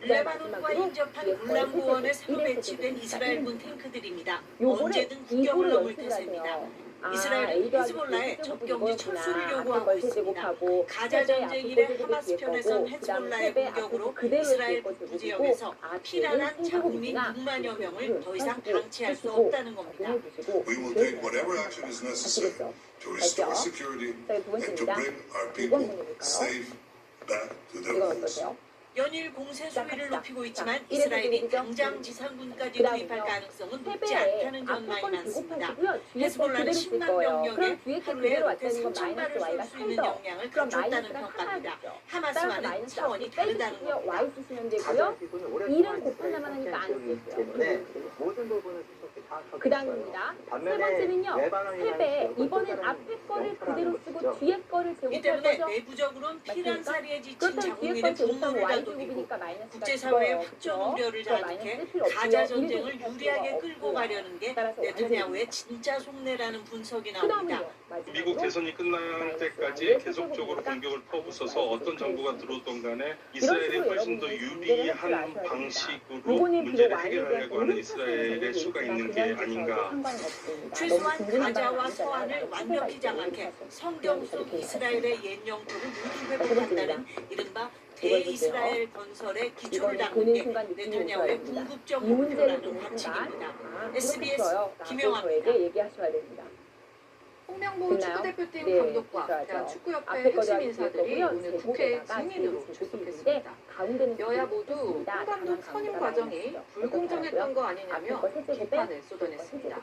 레바논과 인접한 울란보원에 새로 배치된 이스라엘군 탱크들입니다. 언제든 국경을 넘을 태세입니다. 이스라엘은 헤즈볼라에 접경지 철수를 요구하고 있습니다. 가자 전쟁 이래 하마스 편에선 헤즈볼라의 공격으로 이스라엘 북부 지역에서 피난한 자국민 6만여 명을 더 이상 방치할 수 없다는 겁니다. We will take whatever action is necessary to restore security and to bring our people safe back to their homes. 연일 공세 수위를 높이고 있지만 이스라엘이 당장 지상군까지 투입할 가능성은 높지 않다는 전망이 많습니다. 헤즈볼라는 10만 병력에 하루에 로켓 3,000발을 쏠 수 있는 역량을 갖췄다는 평가입니다. 하마스와는 차원이 다르다는 겁니다. 일은 곱하나만 하니까 안 쓰세요. 그 다음입니다. 세 번째는요. 3배. 이번엔 앞에 거를 그대로 쓰고 뒤에 거를 이 제곱할 때문에 거죠. 내부적으로는 피난살이에 지친 그렇다면 뒤에 자국민의 걸 제곱하면 분노를 Y 다독이고 제곱이니까 마이너스가 국제사회의 죽어요. 확전 그렇죠? 우려를 그럼 자극해 마이너스 쓸 필요 가자 없고요. 전쟁을 일도 유리하게 쓸 끌고 필요가 가려는 게 따라서 네타냐후의 진짜 속내라는 분석이 나옵니다. 미국 대선이 끝날 때까지 계속적으로 공격을 퍼부숴서 어떤 정부가 들어오던 간에 이스라엘이 훨씬 더 유리한 방식으로 문제를 해결하려고 하는 이스라엘의 수가 있는 게 아닌가. 최소한 가자와 서한을 완벽히 장악해 성경 속 이스라엘의 옛 영토를 모두 회복한다는 이른바 대이스라엘 건설의 기초를 닦는 게 네타냐후의 궁극적 목표라는 관측입니다. SBS 김영아입니다. 얘기하셔야 됩니다. 홍명보 축구대표팀 네, 감독과 대한 축구협회 핵심 인사들이 오늘 국회에 증인으로 출석했습니다. 여야 모두 홍 감독 선임 과정이 불공정했던 거 아니냐며 비판을 쏟아냈습니다.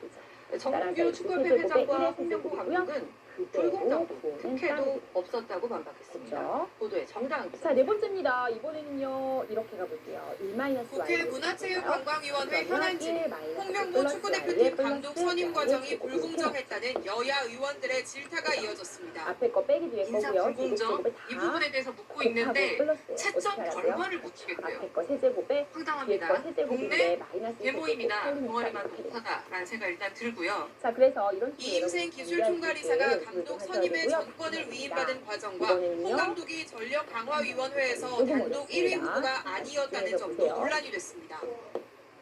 정몽규 축구협회 회장과 홍명보 감독은 불공정도, 특혜도 없었다고 반박했습니다. 그렇죠. 보도에 정당 자, 네 번째입니다. 이번에는요, 이렇게 가볼게요. 1-Y. 국회 문화체육관광위원회 현안질 홍명보 축구대표팀 감독 선임 과정이 불공정했다는 여야 의원들의 질타가 이어졌습니다. 앞에 거 빼기 뒤에 인사 거고요. 불공정 이 부분에 대해서 묻고 있는데 채점 결과를 못 주겠고요. 앞에 거 세제곱에 뒤에 황당합니다. 거 세제곱인데 동네 마이너스 대모임이나 덩어리만 높다라는 생각이 일단 들고요. 자, 그래서 이런 식으로 이임생 기술총괄이사가 감독 선임의 전권을 위임받은 과정과 홍 감독이 전력 강화위원회에서 단독 1위 후보가 아니었다는 점도 논란이 됐습니다.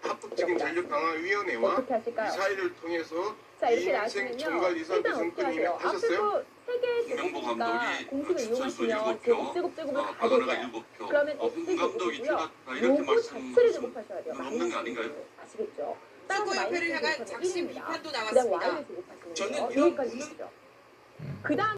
합법적인 전력 강화위원회와 어떻게 하실까요? 사회를 통해서 자, 이렇게 이임생 나왔으면요. 총괄이사 일단 무슨 어떻게 끊임에 하세요? 하셨어요? 앞에 거 3개 제곱이니까 공식을 이용하시면 제곱제곱을 다 되죠. 그러면 X제곱이고요. 요거 자체를 제곱하셔야 돼요. 마이너스. 아시겠죠? 축구협회를 향한 작심 비판도 그다음 나왔습니다. Y를 제곱하시면 돼요. 여기까지 있죠. 그 다음